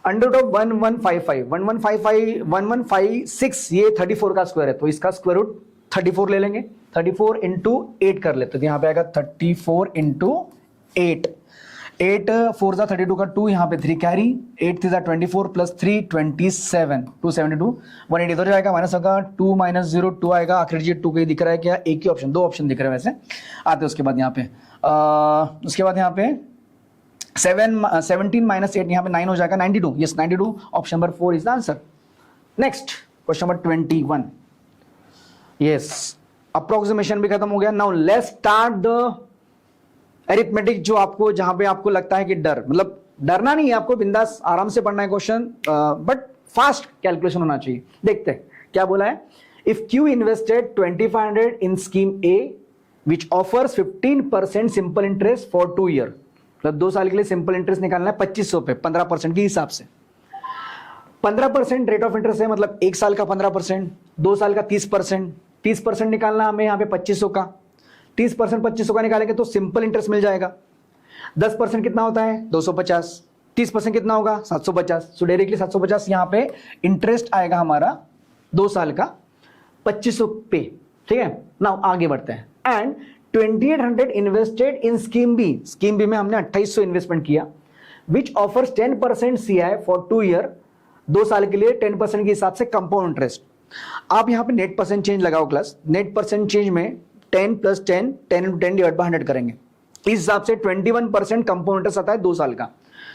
अंडर ऑफ 1155 1156, ये 34 का स्क्वायर है, तो इसका स्क्वायर रूट 34 ले लेंगे। 34 इंटू 8 कर लेते, तो यहाँ पे आएगा 34 इंटू 8, 8 4 जा 32 का 2, यहाँ पे 3 कैरी, 8 3 जा 24 प्लस 3 27, 272, 180 इधर जाएगा, माइनस होगा 2 माइनस 0 2 आएगा, आखिरी डिजिट 2 कहीं दिख रहा है क्या? एक ही ऑप्शन, दो ऑप्शन दिख रहे हैं वैसे आते। उसके बाद यहाँ पे यहाँ पे 17 माइनस 8 यहाँ पे 9 हो जाएगा, 92, yes 92, option number 4 is the answer. Next question number 21, yes approximation भी खत्म हो गया। Now let's start the arithmetic, जो आपको जहां पे आपको लगता है कि डर, मतलब डरना नहीं है आपको, बिंदास आराम से पढ़ना है क्वेश्चन, बट फास्ट कैलकुलेशन होना चाहिए। देखते हैं क्या बोला है। If Q invested 2500 in scheme A which offers 15% simple interest for 2 year, मतलब 2 साल के लिए सिंपल इंटरेस्ट निकालना है 2500 पे 15% के हिसाब से। 15% रेट ऑफ इंटरेस्ट है, मतलब 1 साल का 15%, 2 साल का 30%, 30% निकालना हमें यहाँ पे 2500 का, 30% 2500 का निकालेंगे तो सिंपल इंटरेस्ट मिल जाएगा। 10% कितना होता है? 250, 30% कितना होगा? 750, सो डायरेक्टली 750 यहाँ पे इंटरेस्ट आएगा हमारा 2 साल का 2500 पे। ठीक है, नाउ आगे बढ़ते हैं। And 2800 invested in scheme B, scheme B में हमने 2800 इन्वेस्टमेंट किया, which offers 10% CI for 2 year, 2 साल के लिए 10% के हिसाब से कंपाउंड इंटरेस्ट। आप यहाँ पे नेट परसेंट चेंज लगाओ क्लास, नेट परसेंट चेंज में 10 प्लस 10 10 इंटू 10 डिवाइड बाय 100 करेंगे, इस हिसाब से 21% कंपाउंड इंटरेस्ट आता है 2 साल का,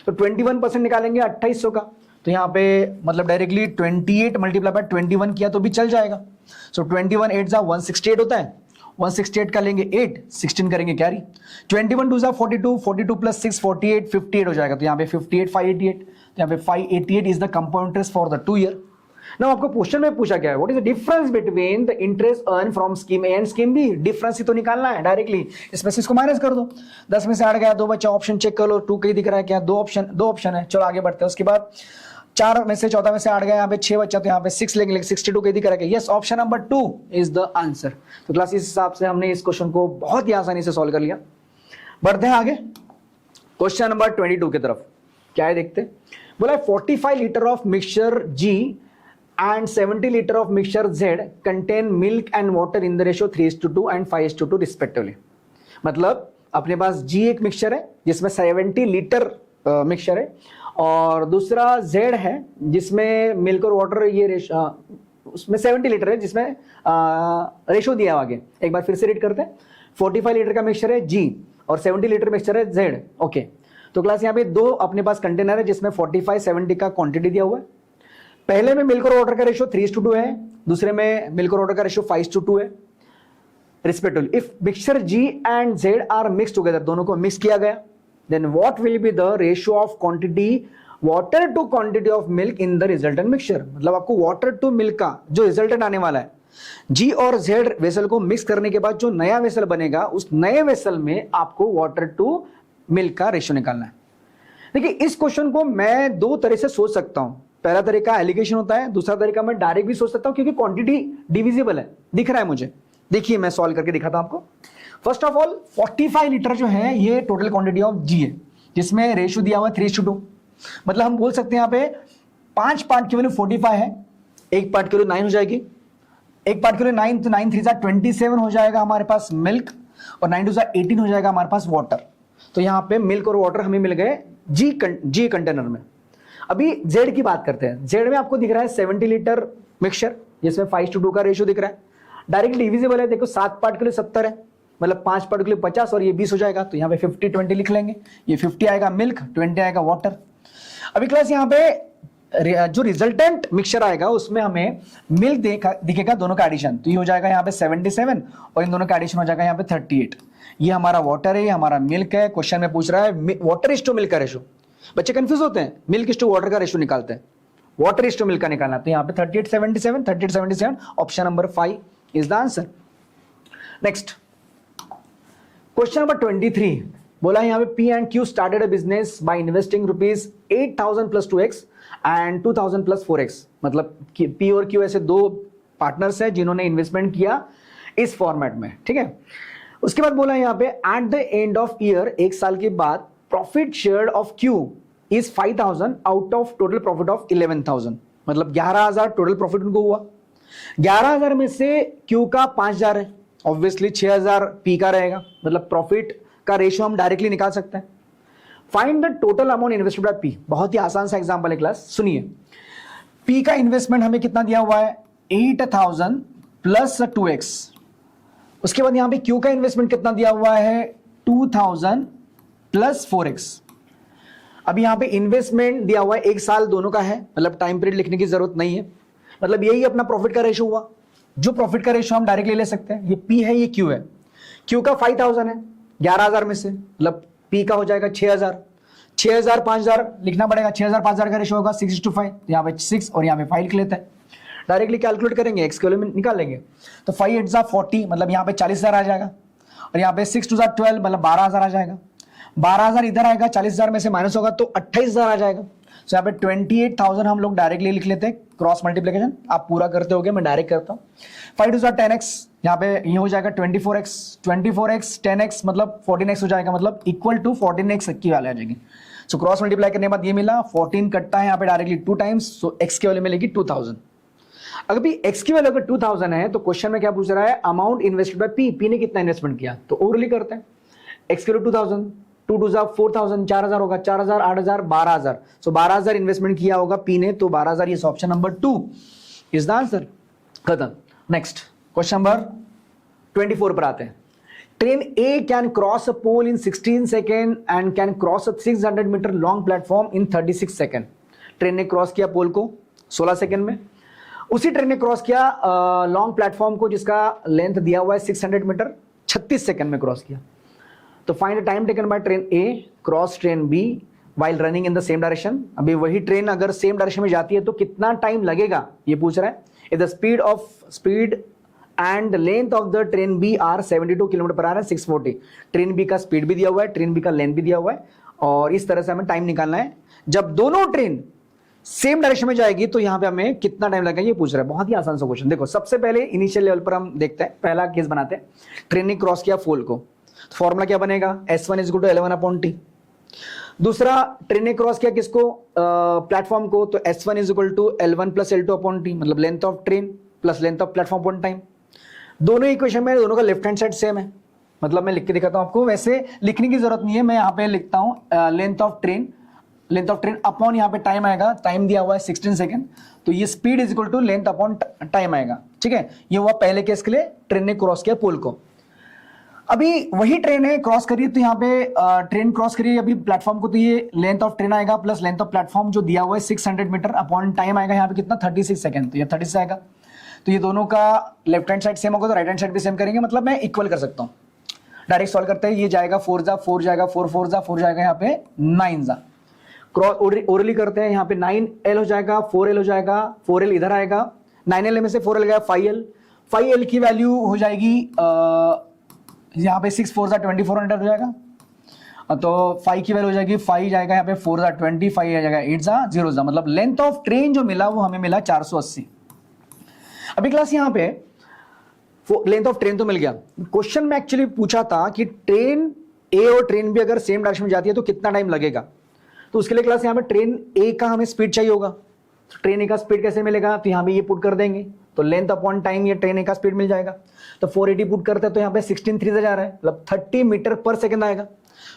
तो 21% निकालेंगे 2800 का, तो यहाँ पे मतलब डायरेक्टली 28 मल्टीप्लाई बाय 21 किया तो भी चल जाएगा। सो 21 8 जा 168 होता है, 168 का लेंगे 8, 16 करेंगे कैरी, 21 2 जा 42, 42 प्लस 6 48, 58 हो जाएगा, तो यहाँ पे 58 588, तो यहाँ पे 588 is the compound interest for the 2 year. ना आपको क्वेश्चन में पूछा क्या है, what is the difference between the interest earn from scheme A and scheme B, difference ही तो निकालना है डायरेक्टली, इसमें से इसको माइनस कर दो, 10 में से 8 गया, 2 बच्चा, ऑप्शन चेक कर लो, 2 कहीं दिख रहा है क्या? 2 ऑप्शन है, चलो आगे बढ़ते हैं। उसके बाद 4 में से 14 में से 8 गया, यहाँ पे 6 बच्चा, तो यहाँ पे 6 लेंगे, 62 कहीं दिख रहा है, yes option number 2 is the answer. तो क्लास इस हिसाब से हमने इस क्वेश्चन को बहुत ही आसानी से सॉल्व कर लिया। बढ़ते हैं आगे क्वेश्चन नंबर 22 की तरफ, क्या है देखते हैं। बोला 45 litre of mixture G and 70 liter of mixture Z contain milk and water in the ratio 3:2 and 5:2 respectively। मतलब अपने पास G एक मिक्सचर है जिसमें 70 लीटर मिक्सचर है, और दूसरा Z है जिसमें मिल्क और वाटर ये रेशो, उसमें 70 लीटर है जिसमें रेशो दिया है आगे। एक बार फिर से रीड करते हैं। 45 लीटर का मिक्सचर है G और 70 लीटर मिक्सचर है Z। ओके, तो क्लास यहाँ पे 2 अपने पास कंटेनर है जिसमें 45 70 का क्वांटिटी दिया हुआ है। पहले में मिल्क और वाटर का रेशियो 3:2 है, दूसरे में मिल्क और वाटर का रेशियो 5:2 है respectively. If mixture G and Z are mix together, दोनों को मिक्स किया गया, then what will be the ratio of quantity water to quantity of milk in the resultant mixture. मतलब आपको वाटर टू मिल्क का जो resultant आने वाला है, G और Z वेसल को मिक्स करने के बाद जो नया वेसल बनेगा, उस नए वेसल में आपको वाटर टू मिल्क का रेशियो निकालना है। देखिए इस क्वेश्चन को मैं 2 तरह से सोच सकता हूं। पहला तरीका एलिगेशन होता है, दूसरा तरीका मैं डायरेक्ट भी सोच सकता हूं क्योंकि क्वांटिटी डिविजिबल है, दिख रहा है मुझे। देखिए मैं सॉल्व करके दिखाता हूं आपको। फर्स्ट ऑफ ऑल 45 लीटर जो है ये टोटल क्वांटिटी ऑफ G है जिसमें रेशियो दिया हुआ है 3:2। मतलब हम बोल सकते हैं यहाँ पे 5 पार्ट की वैल्यू 45 है, एक पार्ट की वैल्यू 9 हो जाएगी, एक पार्ट की वैल्यू 9, तो 9 3 जा 27 हो जाएगा हमारे पास मिल्क, और 9 2 जा 18 हो जाएगा हमारे पास वाटर। तो यहाँ पे मिल्क और वाटर हमें मिल गए जी कंटेनर में। अभी जेड की बात करते हैं। जेड में आपको दिख रहा है 70 लीटर मिक्सचर, जिसमें 5:2 का रेशियो दिख रहा है। डायरेक्ट डिविजिबल है, देखो 7 पार्ट के लिए 70 है, मतलब 5 पार्ट के लिए 50 और ये 20 हो जाएगा। तो यहाँ पे 50-20 लिख लेंगे। ये 50 आएगा मिल्क, 20 आएगा वाटर। अभी क्लास यहाँ पे जो रिजल्टेंट मिक्सचर आएगा उसमें हमें मिल्क दिखेगा, दोनों का एडिशन। तो ये हो जाएगा यहाँ पे 77 और इन दोनों का एडिशन हो जाएगा यहाँ पे 38। ये हमारा वाटर है, ये हमारा मिल्क है। क्वेश्चन में पूछ रहा है वाटर इज टू मिल्क का रेशो। बच्चे कंफ्यूज होते हैं, मिल्क इज टू वाटर का रेशो निकालते हैं, वाटर इज टू मिल्क का निकालना। तो यहाँ पे 38-77 option number 5 is the answer. Next question number 23 बोला यहाँ पे P and Q started a business by investing ₹8,000 + 2x and 2,000 + 4x। मतलब पी और क्यू ऐसे दो पार्टनर्स हैं जिन्होंने इन्वेस्टमेंट किया इस फॉर्मेट में, ठीक है। उसके बाद बोला यहाँ पे at the end of year, एक साल के बाद, profit share of Q is 5,000 out of total profit of 11,000। मतलब 11,000 टोटल प्रॉफिट उनको हुआ। 11,000 में से क्यू का 5,000 है, ऑब्वियसली 6,000 पी का रहेगा। मतलब प्रॉफिट का रेशियो हम डायरेक्टली निकाल सकते हैं। Find the total amount invested by P. बहुत ही आसान सा एग्जांपल है क्लास, सुनिए। पी का इन्वेस्टमेंट हमें कितना दिया हुआ है 8,000 + 2x। उसके बाद यहां पे क्यू का इन्वेस्टमेंट कितना दिया हुआ है 2,000 + 4x। अब यहां पे इन्वेस्टमेंट दिया हुआ है 1 साल दोनों का है, मतलब टाइम पीरियड लिखने की जरूरत नहीं है। मतलब यही अपना प्रॉफिट का रेशियो हुआ। जो प्रॉफिट का रेशियो हम डायरेक्टली ले सकते हैं, ये पी है ये क्यू है। क्यू का 5,000 है 11,000 में से, मतलब पी का हो जाएगा 6,000। 6,000 5,000 लिखना पड़ेगा, 6,000 5,000 का रेशियो होगा 6:5। तो यहाँ पे 6 और यहाँ पे 5 लिख लेते हैं। डायरेक्टली कैलकुलेट करेंगे, एक्स के वैल्यू निकाल लेंगे। तो 5 8 40, मतलब यहाँ पे 40,000 आ जाएगा। और यहाँ पे 6 2 12, मतलब 12,000 आ जाएगा। 12,000 इधर आएगा, 40,000 में से माइनस होगा तो 28,000 आ जाएगा। तो यहाँ पे 28,000 हम लोग डायरेक्टली लिख लेते हैं, क्रॉस मल्टीप्लिकेशन आप पूरा करते होगे, मैं डायरेक्ट करता हूँ। 5 2 10x, यहाँ पे ये हो जाएगा 24x, 24x 10x मतलब 14x हो जाएगा, मतलब इक्वल टू 14x की वैल्यू आ जाएगी। सो क्रॉस मल्टीप्लाई करने के बाद ये मिला 14 कटता है यहाँ पे डायरेक्टली 2 टाइम्स, सो x की वैल्यू मिलेगी 2000। अगर भी x की वैल्यू अगर 2000 है तो क्वेश्चन में क्या पूछ रहा है amount invested bye p, p ने कितना इन्वेस्टमेंट किया। तो ओवरली करते हैं, x की वैल्यू 2000, 2 2 4,000, 4,000 होगा, 4,000 8,000 12,000। सो 12,000 इन्वेस्टमेंट किया होगा p ने, तो 12,000 ये option number 2 is the answer. खत्म। नेक्स्ट क्वेश्चन नंबर 24 पर आते हैं। Train A can cross a pole in 16 second and can cross a 600 metre long platform in 36 second. Train ने क्रॉस किया पोल को 16 सेकेंड में। उसी ट्रेन ने क्रॉस किया लॉन्ग प्लेटफॉर्म को जिसका लेंथ दिया हुआ है 600 मीटर, 36 सेकेंड में क्रॉस किया। तो find the time taken by train A cross train B while running in the same direction. अभी वही ट्रेन अगर सेम डायरेक्शन में जाती है तो कितना टाइम लगेगा ये पूछ रहा है। If the speed and length of the train B are 72 km/h 640। Train B का स्पीड भी दिया हुआ है, ट्रेन बी का लेंथ भी दिया हुआ है, और इस तरह से हमें टाइम निकालना है। जब दोनों ट्रेन सेम डायरेक्शन में जाएगी तो यहां पे हमें कितना टाइम लगेगा ये पूछ रहा है। बहुत ही आसान सा क्वेश्चन। देखो सबसे पहले इनिशियल लेवल पर हम देखते हैं, पहला केस बनाते हैं। ट्रेन ने क्रॉस किया पोल को, तो फॉर्मूला क्या बनेगा S1 = L1/T। दूसरा ट्रेन ने क्रॉस किया किसको प्लेटफॉर्म को, तो S1 = L1 + L2/T, मतलब length of train plus length of platform upon time. दोनों इक्वेशन में दोनों का लेफ्ट हैंड साइड सेम है, मतलब मैं लिख के दिखाता हूं आपको। वैसे लिखने की जरूरत नहीं है, मैं यहाँ पे लिखता हूं लेंथ ऑफ ट्रेन अपॉन यहाँ पे टाइम आएगा। टाइम दिया हुआ है 16 सेकेंड, तो ये स्पीड = लेंथ अपॉन टाइम आएगा। ठीक है, ये हुआ पहले केस के लिए, ट्रेन ने क्रॉस किया पोल को। अभी वही ट्रेन है क्रॉस करिए, तो यहाँ पे ट्रेन क्रॉस करिए अभी प्लेटफॉर्म को, तो ये लेंथ ऑफ ट्रेन आएगा प्लस लेंथ ऑफ प्लेटफॉर्म जो दिया हुआ है 600 मीटर अपॉन टाइम आएगा यहाँ पे कितना 36 सेकेंड, तो ये 36 आएगा। तो ये दोनों का लेफ्ट हैंड साइड सेम होगा तो राइट हैंड साइड भी सेम करेंगे, मतलब मैं इक्वल कर सकता हूँ। डायरेक्ट सॉल्व करते हैं, ये जाएगा 4 जाएगा 4 जाएगा यहाँ पे 9 जा। क्रॉस ओरली करते हैं, यहाँ पे 9L हो जाएगा, 4L हो जाएगा, 4L इधर आएगा, 9L में से 4L गया 5L की वैल्यू हो जाएगी यहाँ पे 6 4 2400 हो जाएगा। तो 5 की वैल्यू हो जाएगी 5 जाएगा यहाँ पे 4 20, 5 आ जाएगा 8 0 मतलब लेंथ ऑफ ट्रेन जो मिला वो हमें मिला 480। अभी क्लास यहाँ पे लेंथ ऑफ ट्रेन तो मिल गया। क्वेश्चन में एक्चुअली पूछा था कि ट्रेन ए और ट्रेन बी अगर सेम डायरेक्शन में जाती है तो कितना टाइम लगेगा। तो उसके लिए क्लास यहाँ पे ट्रेन ए का हमें स्पीड चाहिए होगा। तो ट्रेन ए का स्पीड कैसे मिलेगा, तो यहाँ पे ये पुट कर देंगे, तो लेंथ अपॉन टाइम ये ट्रेन ए का स्पीड मिल जाएगा। तो 480 पुट करते हैं तो यहाँ पे 16 3 से जा रहा है, मतलब 30 मीटर पर सेकंड आएगा।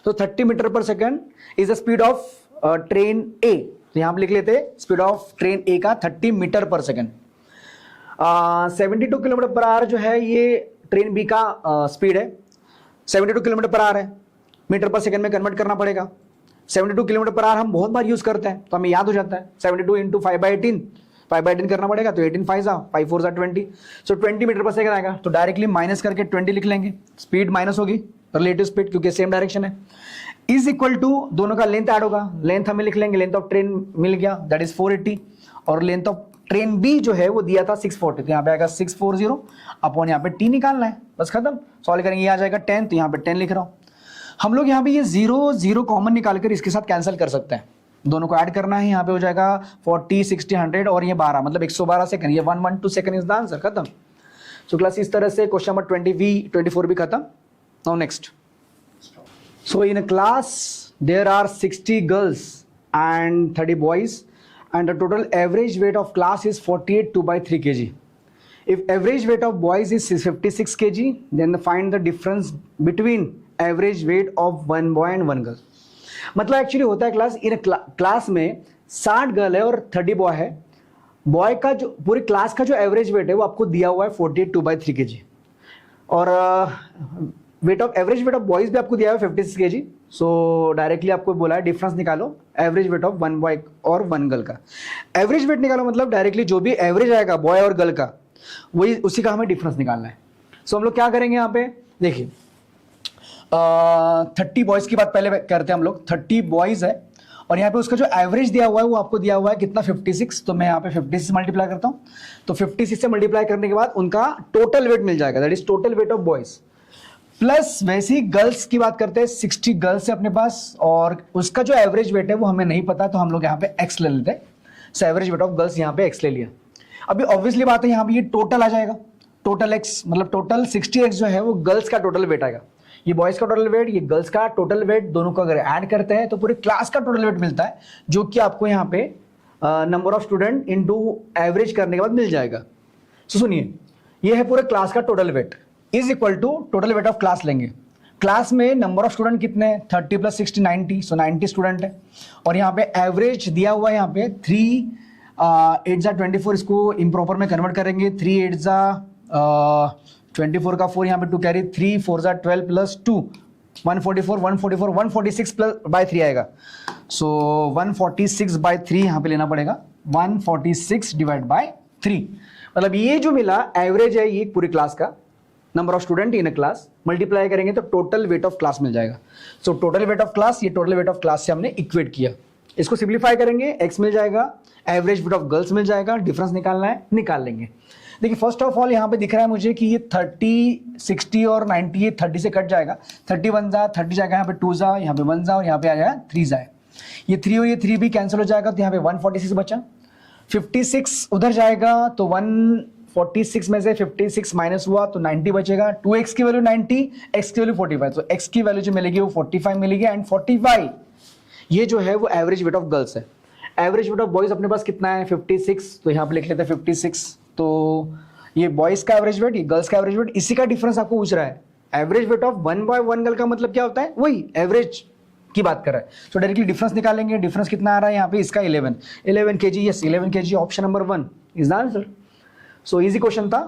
तो 30 metre per second is the speed of train A. तो यहां पर लिख लेते हैं स्पीड ऑफ ट्रेन ए का 30 metre per second. 72 kilometre per hour जो है ये ट्रेन बी का स्पीड है। 72 किलोमीटर पर आवर है, मीटर पर सेकंड में कन्वर्ट करना पड़ेगा। 72 किलोमीटर पर आवर हम बहुत बार यूज करते हैं तो हमें याद हो जाता है 72 इंटू 5/18, 5/18 करना पड़ेगा तो 18 5 5 4 20, सो 20 मीटर पर सेकंड आएगा। तो डायरेक्टली माइनस करके 20 लिख लेंगे, स्पीड माइनस होगी रिलेटिव स्पीड क्योंकि सेम डायरेक्शन है, इज इक्वल टू दोनों का लेंथ ऐड होगा। लेंथ हमें लिख लेंगे, लेंथ ऑफ ट्रेन मिल गया दैट इज 480 और लेंथ ऑफ ट्रेन बी जो है वो दिया था 640, तो यहाँ पे आएगा 640 अपॉन यहाँ पे टी निकालना है, बस खत्म। सॉल्व करेंगे, ये आ जाएगा 10, तो यहाँ पे 10 लिख रहा हूँ। हम लोग यहाँ पे ये 0 0 कॉमन निकाल कर इसके साथ कैंसिल कर सकते हैं, दोनों को ऐड करना है। यहाँ पे हो जाएगा 40 60 100 और ये 12 मतलब 112 सेकंड, ये 112 सेकंड इज द आंसर, खत्म। सो क्लास इस तरह से क्वेश्चन नंबर 24 भी खत्म। Now next, so in a class there are 60 girls and 30 boys and the total average weight of class is 48 2/3 kg. If average weight of boys is 56 kg, then find the difference between average weight of one boy and one girl. मतलब actually होता है class in class में 60 girl है और 30 boy है। Boy का जो पूरी क्लास का जो एवरेज वेट है वो आपको दिया हुआ है 48 2/3 kg और weight of average weight of boys भी आपको दिया हुआ है 56 kg। सो डायरेक्टली आपको बोला है डिफरेंस निकालो average weight of one boy और वन गर्ल का। एवरेज वेट निकालो मतलब डायरेक्टली जो भी एवरेज आएगा बॉय और गर्ल का वही उसी का हमें डिफरेंस निकालना है। सो हम लोग क्या करेंगे यहाँ पे, देखिए 30 बॉयज की बात पहले करते हैं हम लोग। 30 बॉयज है और यहाँ पे उसका जो एवरेज दिया हुआ है वो आपको दिया हुआ है कितना 56, तो मैं यहाँ पे 56 से मल्टीप्लाई करता हूँ। तो 56 से मल्टीप्लाई करने के बाद उनका टोटल वेट मिल जाएगा, that is total weight of boys. Plus वैसे ही गर्ल्स की बात करते हैं, 60 गर्ल्स है अपने पास और उसका जो एवरेज वेट है वो हमें नहीं पता, तो हम लोग यहाँ पे एक्स ले लेते हैं। So average weight of girls यहाँ पे एक्स ले लिया। अभी ऑब्वियसली बात है यहाँ पे ये टोटल आ जाएगा, टोटल एक्स मतलब टोटल 60x जो है वो गर्ल्स का टोटल वेट आएगा। ये बॉयज का टोटल वेट, ये गर्ल्स का टोटल वेट, दोनों को अगर ऐड करते हैं तो पूरे क्लास का टोटल वेट मिलता है जो कि आपको यहाँ पे number of student into average करने के बाद मिल जाएगा। सो सुनिए, ये है पूरे क्लास का total weight is equal to total weight of class लेंगे। क्लास में नंबर ऑफ स्टूडेंट कितने हैं, 30 + 60 90, सो 90 स्टूडेंट है और यहाँ पे एवरेज दिया हुआ है यहाँ पे 3 8 जा 24, इसको इम्प्रॉपर में कन्वर्ट करेंगे। 3 8 जा 24 का 4 यहाँ पे 2 कैरी, 3 4 जा 12 + 2 144 144 146 बाय 3 आएगा। सो 146 बाय 3 यहाँ पे लेना पड़ेगा, 146 डिवाइड बाय 3 मतलब ये जो मिला एवरेज है ये पूरी क्लास का number of student in a class, multiply करेंगे तो टोटल वेट ऑफ क्लास मिल जाएगा। So total weight of class, ये टोटल वेट ऑफ क्लास से हमने इक्वेट किया, इसको सिंप्लीफाई करेंगे, एक्स मिल जाएगा, एवरेज वेट ऑफ गर्ल्स मिल जाएगा, डिफरेंस निकालना है, निकाल लेंगे। देखिए फर्स्ट ऑफ ऑल यहाँ पे दिख रहा है मुझे कि ये 30 60 और 90 ये 30 से कट जाएगा, 30 1 जा 30 जाएगा, यहाँ पे 2 जा, यहाँ पे 1 जा और यहाँ पे आ जाएगा 3 जा। ये 3 और ये 3 भी कैंसिल हो जाएगा तो यहाँ पे 146 बचा। 56 उधर जाएगा तो 146 में से 56 माइनस हुआ तो 90 बचेगा। 2x की वैल्यू 90, x की वैल्यू 45, तो x की वैल्यू जो मिलेगी वो 45 मिलेगी एंड 45 ये जो है वो एवरेज वेट ऑफ गर्ल्स है। एवरेज वेट ऑफ बॉयज अपने पास कितना है 56, तो यहाँ पे लिख लेते हैं 56। तो ये बॉयज का एवरेज वेट, ये गर्ल्स का एवरेज वेट, इसी का डिफरेंस आपको पूछ रहा है। Average weight of one boy one girl का मतलब क्या होता है, वही एवरेज की बात कर रहा है। तो डायरेक्टली डिफरेंस निकालेंगे, डिफरेंस कितना आ रहा है यहाँ पे, इसका 11 kg, yes 11 kg, option number 1 is the answer. So easy question था,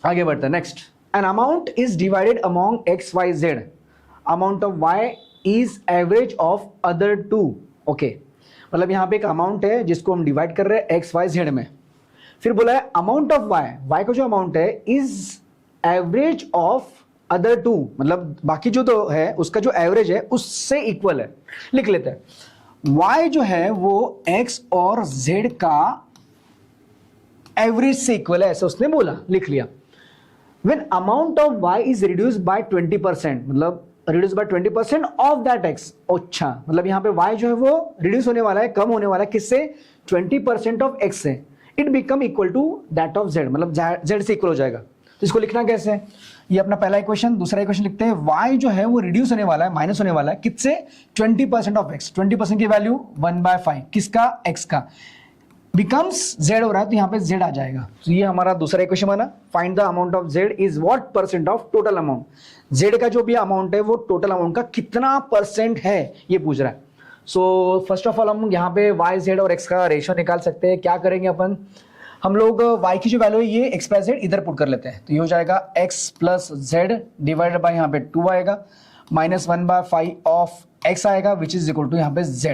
आगे बढ़ते हैं। Next, an amount is divided among x y z, amount of y is average of other two. Okay, मतलब यहाँ पे एक अमाउंट है जिसको हम डिवाइड कर रहे हैं एक्स वाई जेड में, फिर बोला है अमाउंट ऑफ वाई, वाई का जो अमाउंट है is average of other two, मतलब बाकी जो तो है उसका जो एवरेज है उससे इक्वल है। लिख लेते हैं y जो है वो x और z का एवरेज से इक्वल है, ऐसा उसने बोला, लिख लिया। When amount of y is reduce by 20%, मतलब reduce by 20% of that x। अच्छा, मतलब यहाँ पे y जो है वो रिड्यूस होने वाला है, कम होने वाला है, किससे, 20% ऑफ x से। It become equal to that of z, मतलब z से इक्वल हो जाएगा। तो इसको लिखना कैसे है, ये अपना पहला इक्वेशन, दूसरा इक्वेशन लिखते हैं y जो है वो रिड्यूस होने वाला है, माइनस होने वाला है, किससे, 20% ऑफ x। 20% की वैल्यू 1/5, किसका, x का। बिकम्स जेड हो रहा है तो यहाँ पे जेड आ जाएगा। तो ये हमारा दूसरा इक्वेशन बना। Find the amount of Z is what percent of total amount. Z का जो भी अमाउंट है वो टोटल अमाउंट का कितना परसेंट है ये पूछ रहा है। सो फर्स्ट ऑफ ऑल हम यहाँ पे वाई जेड और एक्स का रेशियो निकाल सकते हैं। क्या करेंगे अपन, हम लोग y की जो वैल्यू है ये एक्स प्लस जेड इधर पुट कर लेते हैं। तो ये हो जाएगा x plus Z divided by यहाँ पे 2 आएगा माइनस 1/5 ऑफ x आएगा विच इज इक्वल टू यहाँ पे z।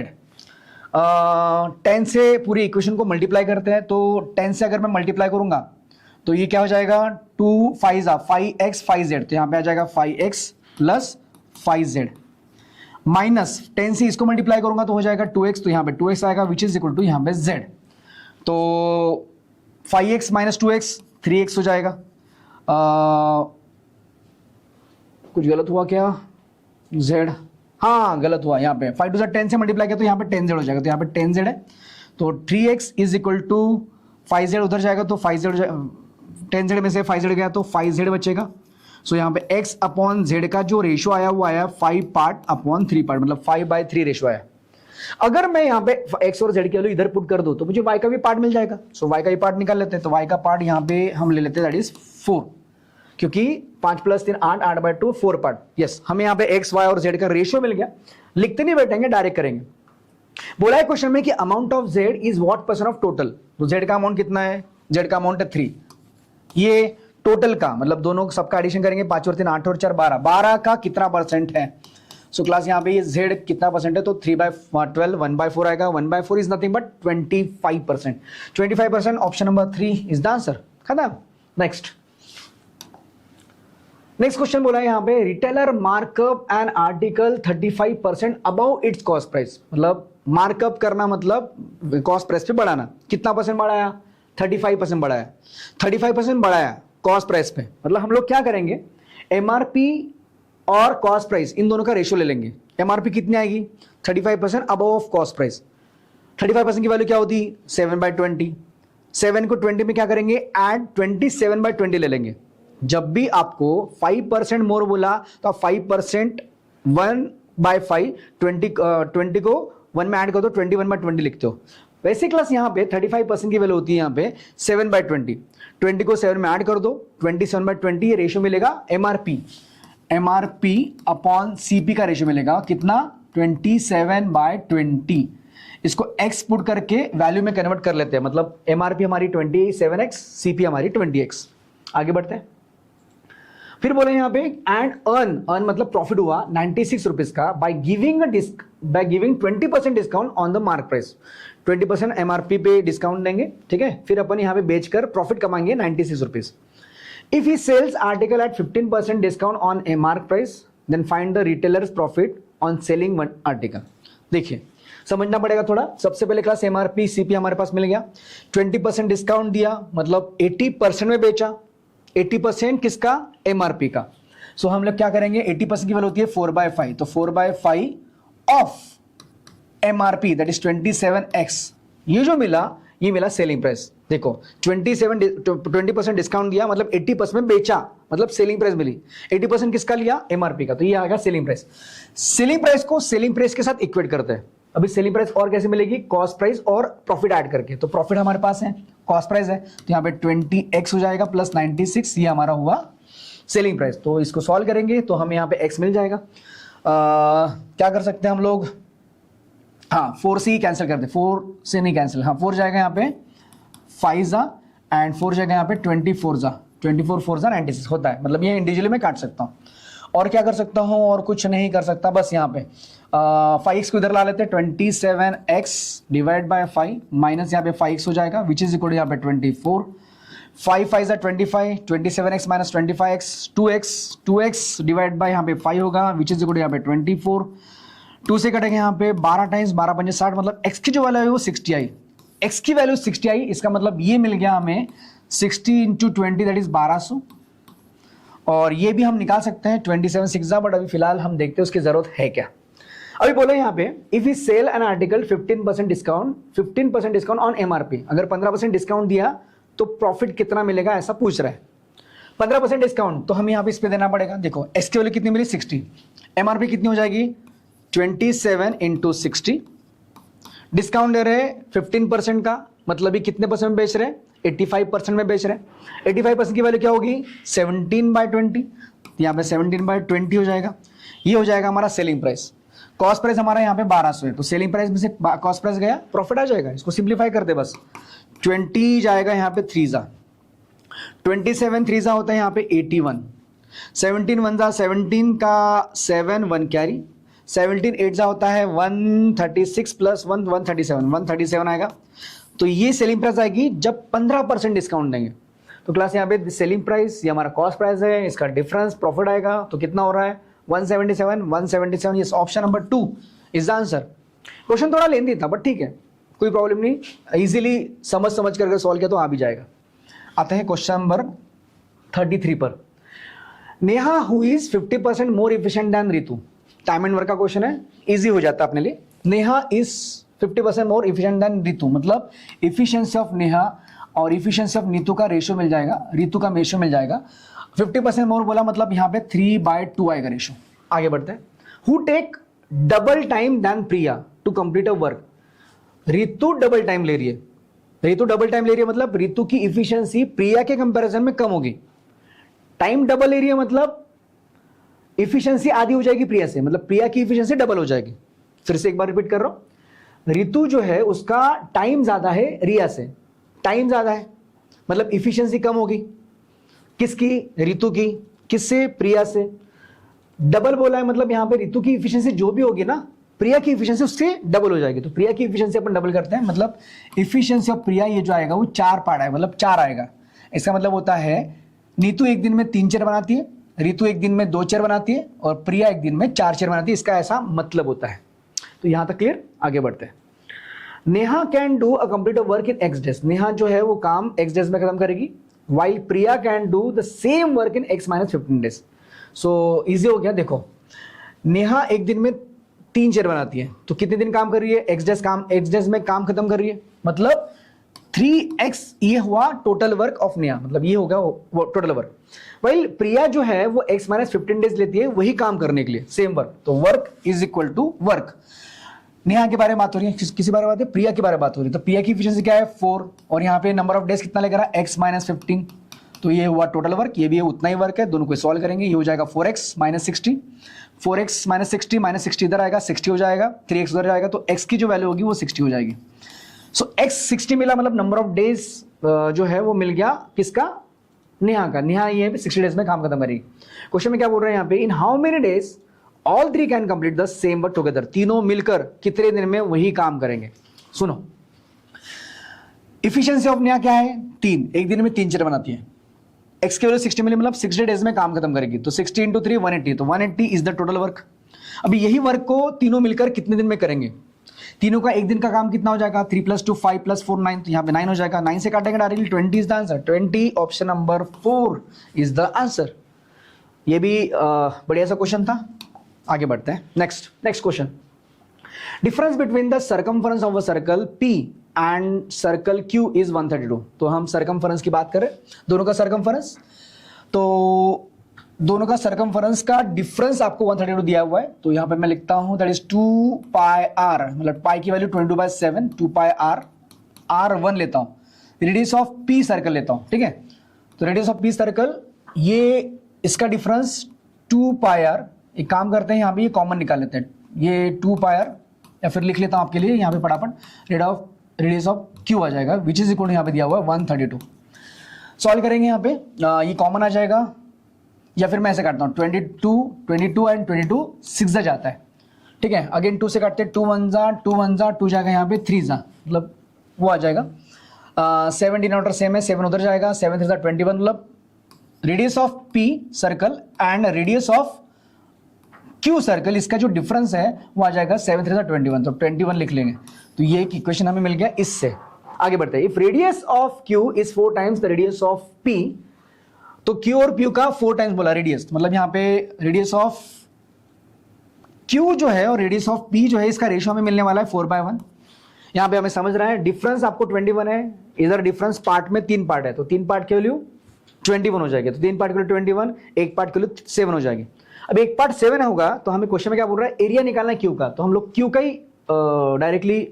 10 से पूरी इक्वेशन को मल्टीप्लाई करते हैं। तो 10 से अगर मैं मल्टीप्लाई करूंगा तो ये क्या हो जाएगा 2 5 5x 5z। तो यहाँ पे आ जाएगा 5x प्लस 5z माइनस 10 से इसको मल्टीप्लाई करूंगा तो हो जाएगा 2x। तो यहाँ पे 2x आएगा विच इज इक्वल टू यहाँ पे z। तो 5x माइनस 2x 3x हो जाएगा। कुछ गलत हुआ क्या, z, हाँ गलत हुआ। यहाँ पे 5 to 10 से मल्टीप्लाई किया तो यहाँ पे 10z हो जाएगा। तो यहाँ पे 10z है तो 3x is equal to 5z उधर जाएगा तो 5z 10z में से 5z गया तो 5z बचेगा। सो यहाँ पे x अपॉन z का जो रेशियो आया वो आया 5 पार्ट अपॉन 3 पार्ट, मतलब 5/3 रेशियो आया। अगर मैं यहाँ पे x और z की वैल्यू इधर पुट कर दूं तो मुझे y का भी पार्ट मिल जाएगा। सो y का भी पार्ट निकाल लेते हैं। तो y का पार्ट यहाँ पे हम ले लेते हैं दैट इज 4, क्योंकि 5 + 3 8 8/2 4 पार्ट। यस, हमें यहाँ पे x y और z का रेशियो मिल गया। लिखते नहीं बैठेंगे, डायरेक्ट करेंगे। बोला है क्वेश्चन में कि amount of z is what percent of total. तो z का अमाउंट कितना है, z का अमाउंट है 3। ये टोटल का मतलब दोनों सबका एडिशन करेंगे 5 और 3 8 और 4 12, 12 का कितना परसेंट है। सो क्लास यहाँ पे ये z कितना परसेंट है तो 3/12 1/4 आएगा। 1/4 is nothing but 25%। 25% option number 3 is the answer. खत्म। नेक्स्ट क्वेश्चन बोला है यहाँ पे retailer markup an article 35% above it's cost price. मतलब मार्कअप करना मतलब कॉस्ट प्राइस पे बढ़ाना। कितना परसेंट बढ़ाया, 35% बढ़ाया। 35% बढ़ाया कॉस्ट प्राइस पे, मतलब हम लोग क्या करेंगे, एमआरपी और कॉस्ट प्राइस इन दोनों का रेशियो ले लेंगे। एमआरपी कितनी आएगी 35% अबव ऑफ कॉस्ट प्राइस। 35% की वैल्यू क्या होती 7/20। 7 को 20 में क्या करेंगे ऐड 27/20 ले लेंगे। जब भी आपको 5% मोर बोला तो आप 5% 1/5 20 को 1 में ऐड कर दो 21/20 लिखते हो। वैसे क्लास यहाँ पे 35% की वैल्यू होती है यहाँ पे 7/20। 20 को 7 में ऐड कर दो 27/20, ये रेशियो मिलेगा एमआरपी अपॉन सीपी का रेशियो मिलेगा कितना 27/20। इसको x पुट करके वैल्यू में कन्वर्ट कर लेते हैं। मतलब एमआरपी हमारी 27x, सीपी हमारी 20x। आगे बढ़ते हैं। फिर बोले यहाँ पे एंड अर्न मतलब प्रॉफिट हुआ 96 रुपीज का by giving 20% discount on the mark price. 20% MRP पे डिस्काउंट देंगे, ठीक है। फिर अपन यहाँ पे बेचकर प्रॉफिट कमाएंगे 96 rupees. If he sells article at 15% discount on a mark price, then find the retailer's profit on selling one article। देखिए समझना पड़ेगा थोड़ा। सबसे पहले क्लास एमआरपी सीपी हमारे पास मिल गया। 20% डिस्काउंट दिया मतलब 80% में बेचा। 80% किसका, एमआरपी का। सो हम लोग क्या करेंगे 80% की वैल्यू होती है 4/5। तो 4/5 of MRP that is 27x। ये जो मिला ये मिला सेलिंग प्राइस। देखो 20% डिस्काउंट दिया मतलब 80% में बेचा मतलब सेलिंग प्राइस मिली। 80% किसका लिया, एमआरपी का। तो ये आएगा सेलिंग प्राइस। सेलिंग प्राइस को सेलिंग प्राइस के साथ इक्वेट करते हैं। अभी सेलिंग प्राइस और कैसे मिलेगी, कॉस्ट प्राइस और प्रॉफिट ऐड करके। तो प्रॉफिट हमारे पास है, कॉस्ट प्राइस है, तो यहाँ पे 20x हो जाएगा प्लस 96, ये हमारा हुआ सेलिंग प्राइस। तो इसको सॉल्व करेंगे तो हमें यहाँ पे x मिल जाएगा। क्या कर सकते हैं हम लोग, हाँ 4 से ही कैंसिल करते, 4 से नहीं कैंसिल, हाँ 4 जाएगा यहाँ पे 5 जा एंड 4 जाएगा यहाँ पे 24 जा, 24 4 जा 96 होता है। मतलब ये इंडिविजुअली में काट सकता हूँ। और क्या कर सकता हूँ, और कुछ नहीं कर सकता। बस यहाँ पे 5x को इधर ला लेते हैं, 27x डिवाइड बाय 5 माइनस यहाँ पे 5x हो जाएगा विच इज इक्वल यहाँ पे 24। 5 5 जा 25, 27x minus 25x 2x divide by यहाँ पे 5 होगा विच इज इक्वल यहाँ पे 24। 2 से कटेंगे यहाँ पे 12 टाइम्स 12 5 60, मतलब x की जो वैल्यू है वो 60 आई। x की वैल्यू 60 आई, इसका मतलब ये मिल गया हमें 60 × 20 दैट इज 1200। और ये भी हम निकाल सकते हैं 27 6 बट अभी फिलहाल हम देखते हैं उसकी जरूरत है क्या। अभी बोले यहाँ पे if you sell an article 15% discount on MRP. अगर 15% डिस्काउंट दिया तो प्रॉफिट कितना मिलेगा ऐसा पूछ रहा है। 15% डिस्काउंट तो हमें यहाँ पे इस पे देना पड़ेगा। देखो एस की वैल्यू कितनी मिली 60, एमआरपी कितनी हो जाएगी 27 × 60, डिस्काउंट दे रहे 15% का मतलब ये कितने परसेंट में बेच रहे हैं, 85% में बेच रहे हैं। 85% की वैल्यू क्या होगी, 17/20, यहाँ पे 17/20 हो जाएगा। ये हो जाएगा हमारा सेलिंग प्राइस। कॉस्ट प्राइस हमारा यहाँ पे 1200 है, तो सेलिंग प्राइस में से कॉस्ट प्राइस गया, प्रॉफिट आ जाएगा। इसको सिंप्लीफाई करते बस, 20 जाएगा यहाँ पे 3 जा, 27 3 जा होता है यहाँ पे 81, 17 1 जा 17 का 7 1 कैरी, 17 8 जा होता है 136 प्लस 1 137 आएगा। तो ये सेलिंग प्राइस आएगी जब 15% डिस्काउंट देंगे। तो क्लास यहाँ पे सेलिंग प्राइस, ये हमारा कॉस्ट प्राइस है, इसका डिफरेंस प्रॉफिट आएगा। तो कितना हो रहा है, 177। ये option number 2 is the answer. Question थोड़ा लेंथी था बट ठीक है, कोई प्रॉब्लम नहीं, इजीली समझ करके सॉल्व किया तो आ भी जाएगा। आते हैं क्वेश्चन नंबर 33 पर। Neha who is 50% more efficient than Ritu, time and work का क्वेश्चन है, इजी हो जाता है अपने लिए। Neha is 50% more efficient than Ritu, मतलब इफिशिएंसी ऑफ नेहा और इफिशिएंसी ऑफ नीतू का रेशियो मिल जाएगा, रितु का रेशियो मिल जाएगा। 50% मोर बोला मतलब यहाँ पे 3/2 आएगा रेशियो। आगे बढ़ते हैं। Who take double time than Priya to complete a work, Ritu double time ले रही है, रितु डबल टाइम ले रही है मतलब रितु की इफिशियंसी प्रिया के कंपैरिजन में कम होगी। टाइम डबल ले रही है मतलब इफिशियंसी आधी हो जाएगी प्रिया से, मतलब प्रिया की इफिशियंसी डबल हो जाएगी। फिर से एक बार रिपीट कर रहा हूं, रितु जो है उसका टाइम ज्यादा है रिया से, टाइम ज्यादा है मतलब इफिशियंसी कम होगी। किसकी, रितु की, किससे, प्रिया से। डबल बोला है मतलब यहां पे रितु की इफिशियंसी जो भी होगी ना, प्रिया की इफिशियंसी उससे डबल हो जाएगी। तो प्रिया की इफिशियंसी अपन डबल करते हैं, मतलब इफिशियंसी ऑफ प्रिया ये जो आएगा वो 4 पार्ट है, मतलब 4 आएगा। इसका मतलब होता है नीतू एक दिन में 3 चेयर बनाती है, रितु एक दिन में 2 चेयर बनाती है और प्रिया एक दिन में 4 चेयर बनाती है। इसका ऐसा मतलब होता है। तो यहां तक क्लियर, आगे बढ़ते हैं। Neha can do a complete work in x days, Neha जो है वो काम एक्स डेज में खत्म करेगी, while Priya can do the same work in x - 15 days. So easy हो गया। देखो नेहा एक दिन में 3 चेयर बनाती है, तो कितने दिन काम कर रही है, एक्स डेज में काम खत्म कर रही है, मतलब 3x ये हुआ टोटल वर्क ऑफ नेहा, मतलब ये होगा वो टोटल वर्क। वाइल प्रिया जो है वो x - 15 डेज लेती है वही काम करने के लिए, सेम वर्क। तो work is equal to work. Neha के बारे में बात हो रही है, किसी बारे में बात है, प्रिया के बारे में बात हो रही है। तो प्रिया की इफिशियंसी क्या है 4, और यहाँ पे नंबर ऑफ डेज कितना लेकर x - 15, तो ये हुआ टोटल वर्क, ये भी उतना ही वर्क है। दोनों को सॉल्व करेंगे, ये हो जाएगा 4x - 60, 4x - 60 -60 इधर आएगा, 60 हो जाएगा, 3x उधर जाएगा, तो x की जो वैल्यू होगी वो 60 हो जाएगी। सो x 60 मिला, मतलब नंबर ऑफ डेज जो है वो मिल गया किसका, नेहा का। नेहा ये 60 डेज में काम खत्म करेगी। क्वेश्चन में क्या बोल रहे हैं यहाँ पे, in how many days all 3 can complete the same work together, तीनों मिलकर कितने दिन में वही काम करेंगे। सुनो, इफिशियंसी ऑफ नेहा क्या है 3, एक दिन में 3 चेयर बनाती है, x की वैल्यू 60 मिली, मतलब 60 डेज में काम खत्म करेगी। तो 60 × 3 180, तो 180 इज द टोटल वर्क। अभी यही वर्क को तीनों मिलकर कितने दिन में करेंगे, तीनों का एक दिन का काम कितना हो जाएगा, 3 + 2 5 + 4 9, तो यहाँ पे 9 हो जाएगा, 9 से काटेंगे directly, 20 is the answer. 20 option number 4 is the answer. ये भी बढ़िया सा क्वेश्चन था। आगे बढ़ते हैं, next question. Difference between the circumference of a circle P and circle Q is 132। तो हम सर्कमफरेंस की बात करें, दोनों का सर्कमफरेंस, तो दोनों का सर्कमफरेंस का डिफरेंस आपको 132 दिया हुआ है। तो यहां पे मैं लिखता हूं दैट इज 2πr, मतलब पाई की वैल्यू 22/7, 2πr, r1 लेता हूं, रेडियस ऑफ P सर्कल लेता हूं, ठीक है। तो रेडियस ऑफ P सर्कल, ये इसका डिफरेंस 2πr। एक काम करते हैं, यहाँ पे ये कॉमन निकाल लेते हैं, ये 2πr, या फिर लिख लेता हूं आपके लिए यहाँ पे फटाफट, रेडियस ऑफ Q आ जाएगा, विच इज इक्वल यहाँ पे दिया हुआ है 132। सॉल्व करेंगे यहाँ पे, ये कॉमन आ जाएगा, या फिर मैं ऐसे काटता हूँ 22 एंड 22 6 जाता है, ठीक है। अगेन 2 से काटते हैं, 2 1 जा 2 जाएगा यहाँ पे, 3 जा, मतलब वो आ जाएगा। 7 डिनोमिनेटर सेम है, 7 उधर जाएगा, 7 3 जा 21, मतलब radius of P circle and radius of Q circle, इसका जो डिफरेंस है वो आ जाएगा 7 3 जा 21, तो 21 लिख लेंगे। तो ये एक इक्वेशन हमें मिल गया इससे। आगे बढ़ते हैं, if radius of Q is 4 times the radius of P, तो Q और P का 4 टाइम्स बोला रेडियस, मतलब यहाँ पे रेडियस ऑफ Q जो है और रेडियस ऑफ P जो है, इसका रेशियो हमें मिलने वाला है 4/1। यहाँ पे हमें समझ रहा है डिफरेंस आपको 21 है, इधर डिफरेंस पार्ट में 3 पार्ट है, तो 3 पार्ट की वैल्यू 21 हो जाएगी, तो 3 पार्ट की वैल्यू 21, एक पार्ट की वैल्यू 7 हो जाएगी। अब एक पार्ट 7 होगा, तो हमें क्वेश्चन में क्या बोल रहा है, एरिया निकालना है Q का, तो हम लोग Q का ही डायरेक्टली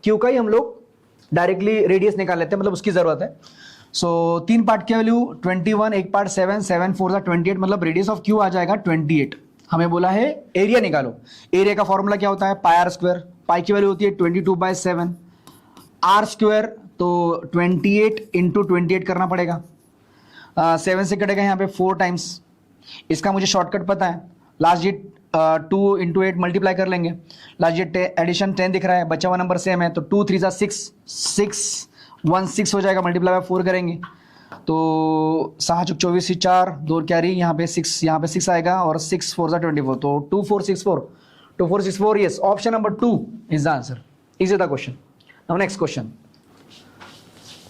Q का ही हम लोग डायरेक्टली रेडियस निकाल लेते हैं, मतलब उसकी जरूरत है। सो 3 पार्ट की वैल्यू 21, एक पार्ट 7, 7 4 28, मतलब रेडियस ऑफ क्यू आ जाएगा 28। हमें बोला है एरिया निकालो। एरिया का फॉर्मूला क्या होता है, पाई आर स्क्वायर। पाई की वैल्यू होती है 22/7, आर स्क्वायर तो 28 इंटू 28 करना पड़ेगा। 7 से कटेगा यहाँ पे 4 टाइम्स। इसका मुझे शॉर्टकट पता है, लास्ट डिजिट 2 इंटू 8 मल्टीप्लाई कर लेंगे। लास्ट डिजिट एडिशन 10 दिख रहा है, बचा हुआ नंबर सेम है, तो 2 3 6 6 1 6 हो जाएगा, मल्टीप्लाई बाय 4 करेंगे तो 6 चुक 24 4 2 कैरी, यहाँ पे 6 आएगा और 6 4 24, तो 2464 yes, option number 2 is the answer. Is the question. Now next question.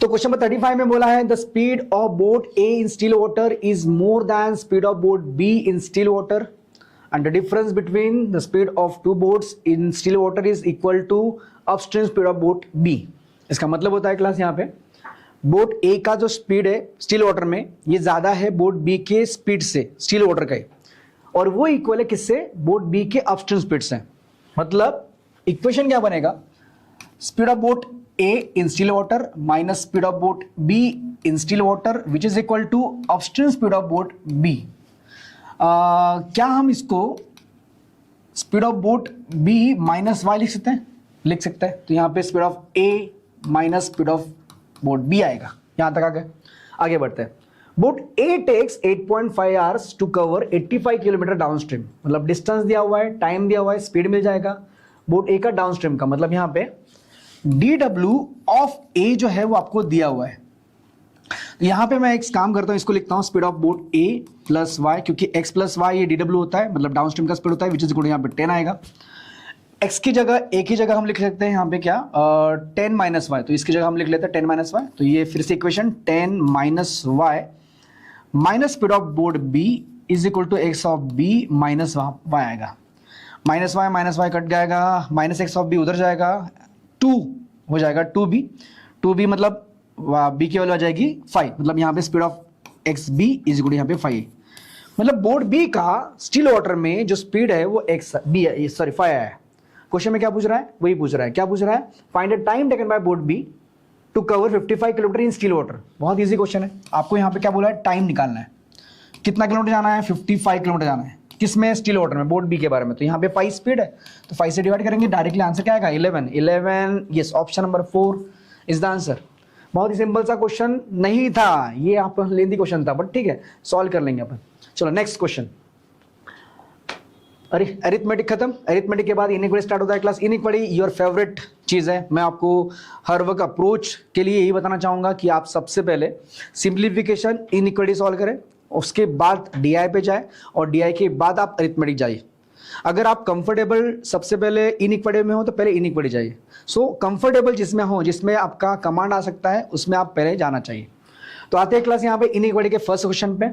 तो क्वेश्चन नंबर 35 में बोला है the speed of boat A in still water is more than speed of boat B in still water and the difference between the speed of two boats in still water is equal to upstream speed of boat B। इसका मतलब होता है class यहाँ पे boat ए का जो speed है still water में ये ज्यादा है बोट बी के स्पीड से, स्टिल वाटर का ही, और वो इक्वल है किससे, बोट बी के अपस्ट्रीम स्पीड से। मतलब इक्वेशन क्या बनेगा, speed of boat A in still water minus speed of boat B in still water which is equal to upstream speed of boat B. क्या हम इसको speed of boat B minus y लिख सकते हैं, लिख सकते हैं। तो यहाँ पे speed of A minus speed of boat B आएगा। यहां तक आ गए, आगे बढ़ते हैं। Boat A takes 8.5 hours to cover 85 kilometre downstream, मतलब डिस्टेंस दिया हुआ है, टाइम दिया हुआ है, स्पीड मिल जाएगा बोट ए का डाउन स्ट्रीम का। मतलब यहाँ पे डी डब्ल्यू ऑफ ए जो है वो आपको दिया हुआ है। यहां पे मैं एक काम करता हूं, इसको लिखता हूं speed of boat A plus y, क्योंकि एक्स प्लस वाई ये डीडब्ल्यू होता है, मतलब डाउन स्ट्रीम का स्पीड होता है, विच इज इक्वल टू यहाँ पे 10 आएगा। एक्स की जगह ए की जगह हम लिख सकते हैं यहाँ पे क्या 10 माइनस वाई, तो इसकी जगह हम लिख लेते हैं 10 माइनस वाई। तो ये फिर से equation 10 minus y minus speed of boat B is equal to x of B minus y आएगा। माइनस वाई कट जाएगा, माइनस एक्स ऑफ बी उधर जाएगा, 2 हो जाएगा 2b मतलब बी की वैल्यू आ जाएगी 5, मतलब यहाँ पे speed of x B is equal to यहाँ पे 5। मतलब बोट बी का स्टिल वाटर में जो स्पीड है वो एक्स बी सॉरी 5 है। क्वेश्चन में क्या पूछ रहा है, वही पूछ रहा है, क्या पूछ रहा है, find the time taken by boat B to cover 55 kilometre in still water. बहुत इजी क्वेश्चन है। आपको यहाँ पे क्या बोला है, टाइम निकालना है, कितना किलोमीटर जाना है, 55 किलोमीटर जाना है। किसमें, स्टिल वाटर में, बोट बी के बारे में। तो यहाँ पे 5 स्पीड है, तो 5 से डिवाइड करेंगे, डायरेक्टली आंसर क्या आएगा 11 yes, option number 4 is the answer. बहुत ही सिंपल सा क्वेश्चन नहीं था ये, आप लेंदी क्वेश्चन था, बट ठीक है सॉल्व कर लेंगे अपन। चलो नेक्स्ट क्वेश्चन। अरे अरिथमेटिक खत्म, अरिथमेटिक के बाद इनइक्वालिटी स्टार्ट होता है क्लास। इनइक्वालिटी योर फेवरेट चीज है। मैं आपको हर वक्त अप्रोच के लिए यही बताना चाहूंगा कि आप सबसे पहले सिंप्लीफिकेशन इनइक्वालिटी सॉल्व करें, उसके बाद डीआई पे जाए और डीआई के बाद आप अरिथमेटिक जाइए। अगर आप कंफर्टेबल सबसे पहले इनइक्वालिटी में हो तो पहले इनइक्वालिटी जाइए। सो कंफर्टेबल जिसमें हो, जिसमें आपका कमांड आ सकता है, उसमें आप पहले जाना चाहिए। तो आते हैं क्लास यहाँ पे इनइक्वालिटी के फर्स्ट क्वेश्चन पे।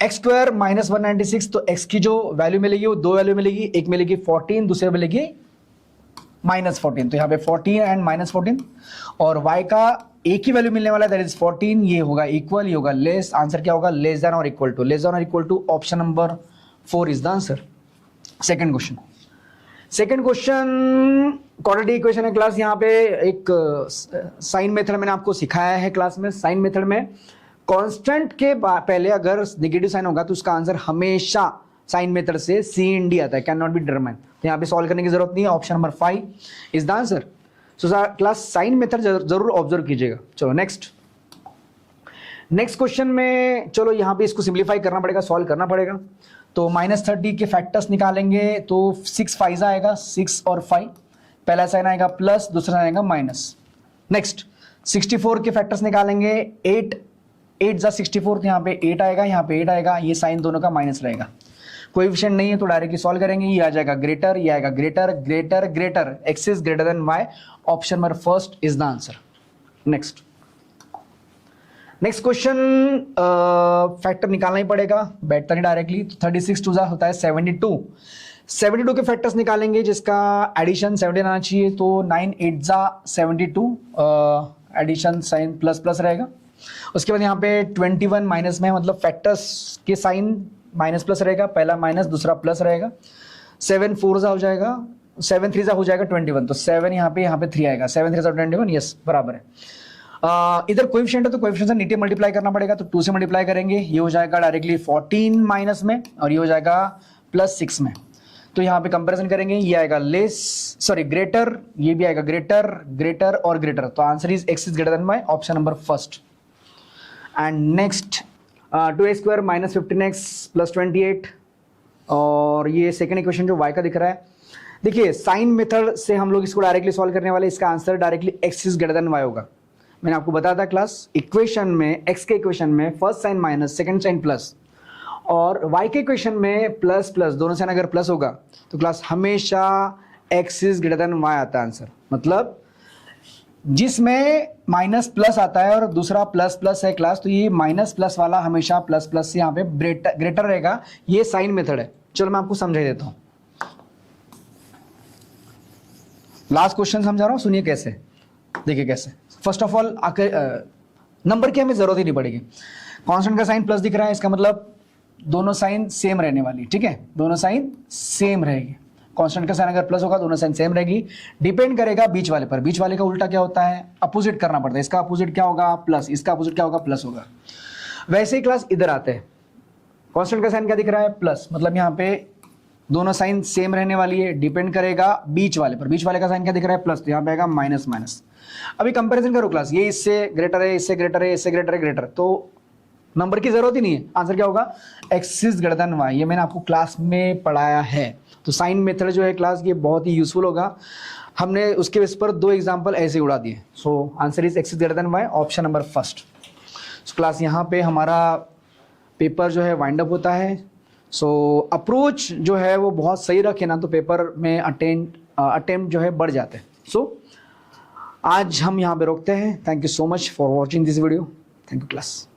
एक्स स्क्वायर माइनस 196, तो एक्स की जो वैल्यू मिलेगी वो 2 वैल्यू मिलेगी, एक मिलेगी 14, दूसरे मिलेगी माइनस 14। तो यहाँ पे 14 एंड माइनस 14, और y का एक ही वैल्यू मिलने वाला है, दैट इज 14। ये होगा इक्वल, ये होगा लेस। आंसर क्या होगा, लेस देन और इक्वल टू। लेस देन और equal to option number 4 is the answer. Second question quadratic equation है क्लास। यहाँ पे एक साइन मेथड मैंने आपको सिखाया है क्लास में। साइन मेथड में कांस्टेंट के पहले अगर नेगेटिव साइन होगा तो उसका आंसर हमेशा साइन मेथड से सी इन डी आता है, कैन नॉट बी डिटरमाइन। तो यहाँ पे सॉल्व करने की जरूरत नहीं है, option number 5 is the answer. So class sign method जरूर ऑब्जर्व कीजिएगा। चलो नेक्स्ट क्वेश्चन में, चलो यहाँ पे इसको सिंप्लीफाई करना पड़ेगा, सॉल्व करना पड़ेगा। तो -30 के फैक्टर्स निकालेंगे तो 6 5 आएगा, 6 और 5, पहला साइन आएगा प्लस, दूसरा साइन आएगा माइनस। नेक्स्ट 64 के फैक्टर्स निकालेंगे, 8 जा 64, तो यहाँ पे 8 आएगा, यहाँ पे 8 आएगा, ये साइन दोनों का माइनस रहेगा। कोएफिशिएंट नहीं है तो डायरेक्टली सॉल्व करेंगे, ये आ जाएगा ग्रेटर, ये आएगा greater, x is greater than y, option number first is the answer. Next question, factor निकालना ही पड़ेगा, बैठता नहीं डायरेक्टली। 36 2 होता है 72 के फैक्टर्स निकालेंगे, जिसका एडिशन 17 आना चाहिए। तो 9 8 जा 72, एडिशन साइन प्लस प्लस रहेगा। उसके बाद यहाँ पे 21 माइनस में, मतलब फैक्टर्स के साइन माइनस प्लस रहेगा, पहला माइनस दूसरा प्लस रहेगा। 7 4 जा हो जाएगा, 7 3 हो जाएगा 21, तो 7 यहाँ पे 3 आएगा, 7 3 21, यस बराबर है। इधर कोएफिशिएंट है तो कोएफिशिएंट से नीचे मल्टीप्लाई करना पड़ेगा, तो 2 से मल्टीप्लाई करेंगे, ये हो जाएगा डायरेक्टली 14 माइनस में और ये हो जाएगा +6 में। तो यहाँ पे कंपैरिजन करेंगे, ये आएगा ग्रेटर, ये भी आएगा ग्रेटर, ग्रेटर और ग्रेटर, तो answer is x is greater than y, option number first. And next 2x square minus 15x plus 28, और ये सेकंड इक्वेशन जो y का दिख रहा है, देखिए साइन मेथड से हम लोग इसको डायरेक्टली सॉल्व करने वाले, इसका answer directly x is greater than y होगा। मैंने आपको बताया था क्लास, इक्वेशन में x के इक्वेशन में first sign minus second sign plus, और y के इक्वेशन में प्लस प्लस, दोनों साइन अगर प्लस होगा तो क्लास हमेशा x is greater than y आता है आंसर। मतलब जिसमें माइनस प्लस आता है और दूसरा प्लस प्लस है क्लास, तो ये माइनस प्लस वाला हमेशा प्लस प्लस से यहाँ पे ग्रेटर रहेगा, ये साइन मेथड है। चलो मैं आपको समझा देता हूँ, लास्ट क्वेश्चन समझा रहा हूँ, सुनिए कैसे, देखिए कैसे। फर्स्ट ऑफ ऑल नंबर की हमें जरूरत ही नहीं पड़ेगी, कांस्टेंट का साइन प्लस दिख रहा है, इसका मतलब दोनों साइन सेम रहने वाली, ठीक है, दोनों साइन सेम रहेगी। कांस्टेंट का साइन अगर प्लस होगा दोनों साइन सेम रहेगी, डिपेंड करेगा बीच वाले पर, बीच वाले का उल्टा क्या होता है, अपोजिट करना पड़ता है, इसका अपोजिट क्या होगा प्लस, इसका अपोजिट क्या होगा प्लस होगा। वैसे ही क्लास इधर आते हैं, कांस्टेंट का साइन क्या दिख रहा है प्लस, मतलब यहाँ पे दोनों साइन सेम रहने वाली है, डिपेंड करेगा बीच वाले पर, बीच वाले का साइन क्या दिख रहा है प्लस, तो यहाँ पे आएगा माइनस माइनस। अभी कंपैरिजन करो क्लास, ये इससे ग्रेटर है, इससे ग्रेटर है, इससे ग्रेटर है, ग्रेटर, तो नंबर की जरूरत ही नहीं है, आंसर क्या होगा x is greater than y, ये मैंने आपको क्लास में पढ़ाया है। तो साइन मेथड जो है क्लास ये बहुत ही यूजफुल होगा, हमने उसके बेस पर 2 एग्जांपल ऐसे उड़ा दिए। So answer is x is greater than y, option number first. So class यहाँ पे हमारा पेपर जो है वाइंड अप होता है। सो अप्रोच जो है वो बहुत सही रखे ना, तो पेपर में अटेम्प्ट जो है बढ़ जाते हैं। सो आज हम यहाँ पे रोकते हैं। Thank you so much for watching this video. Thank you class.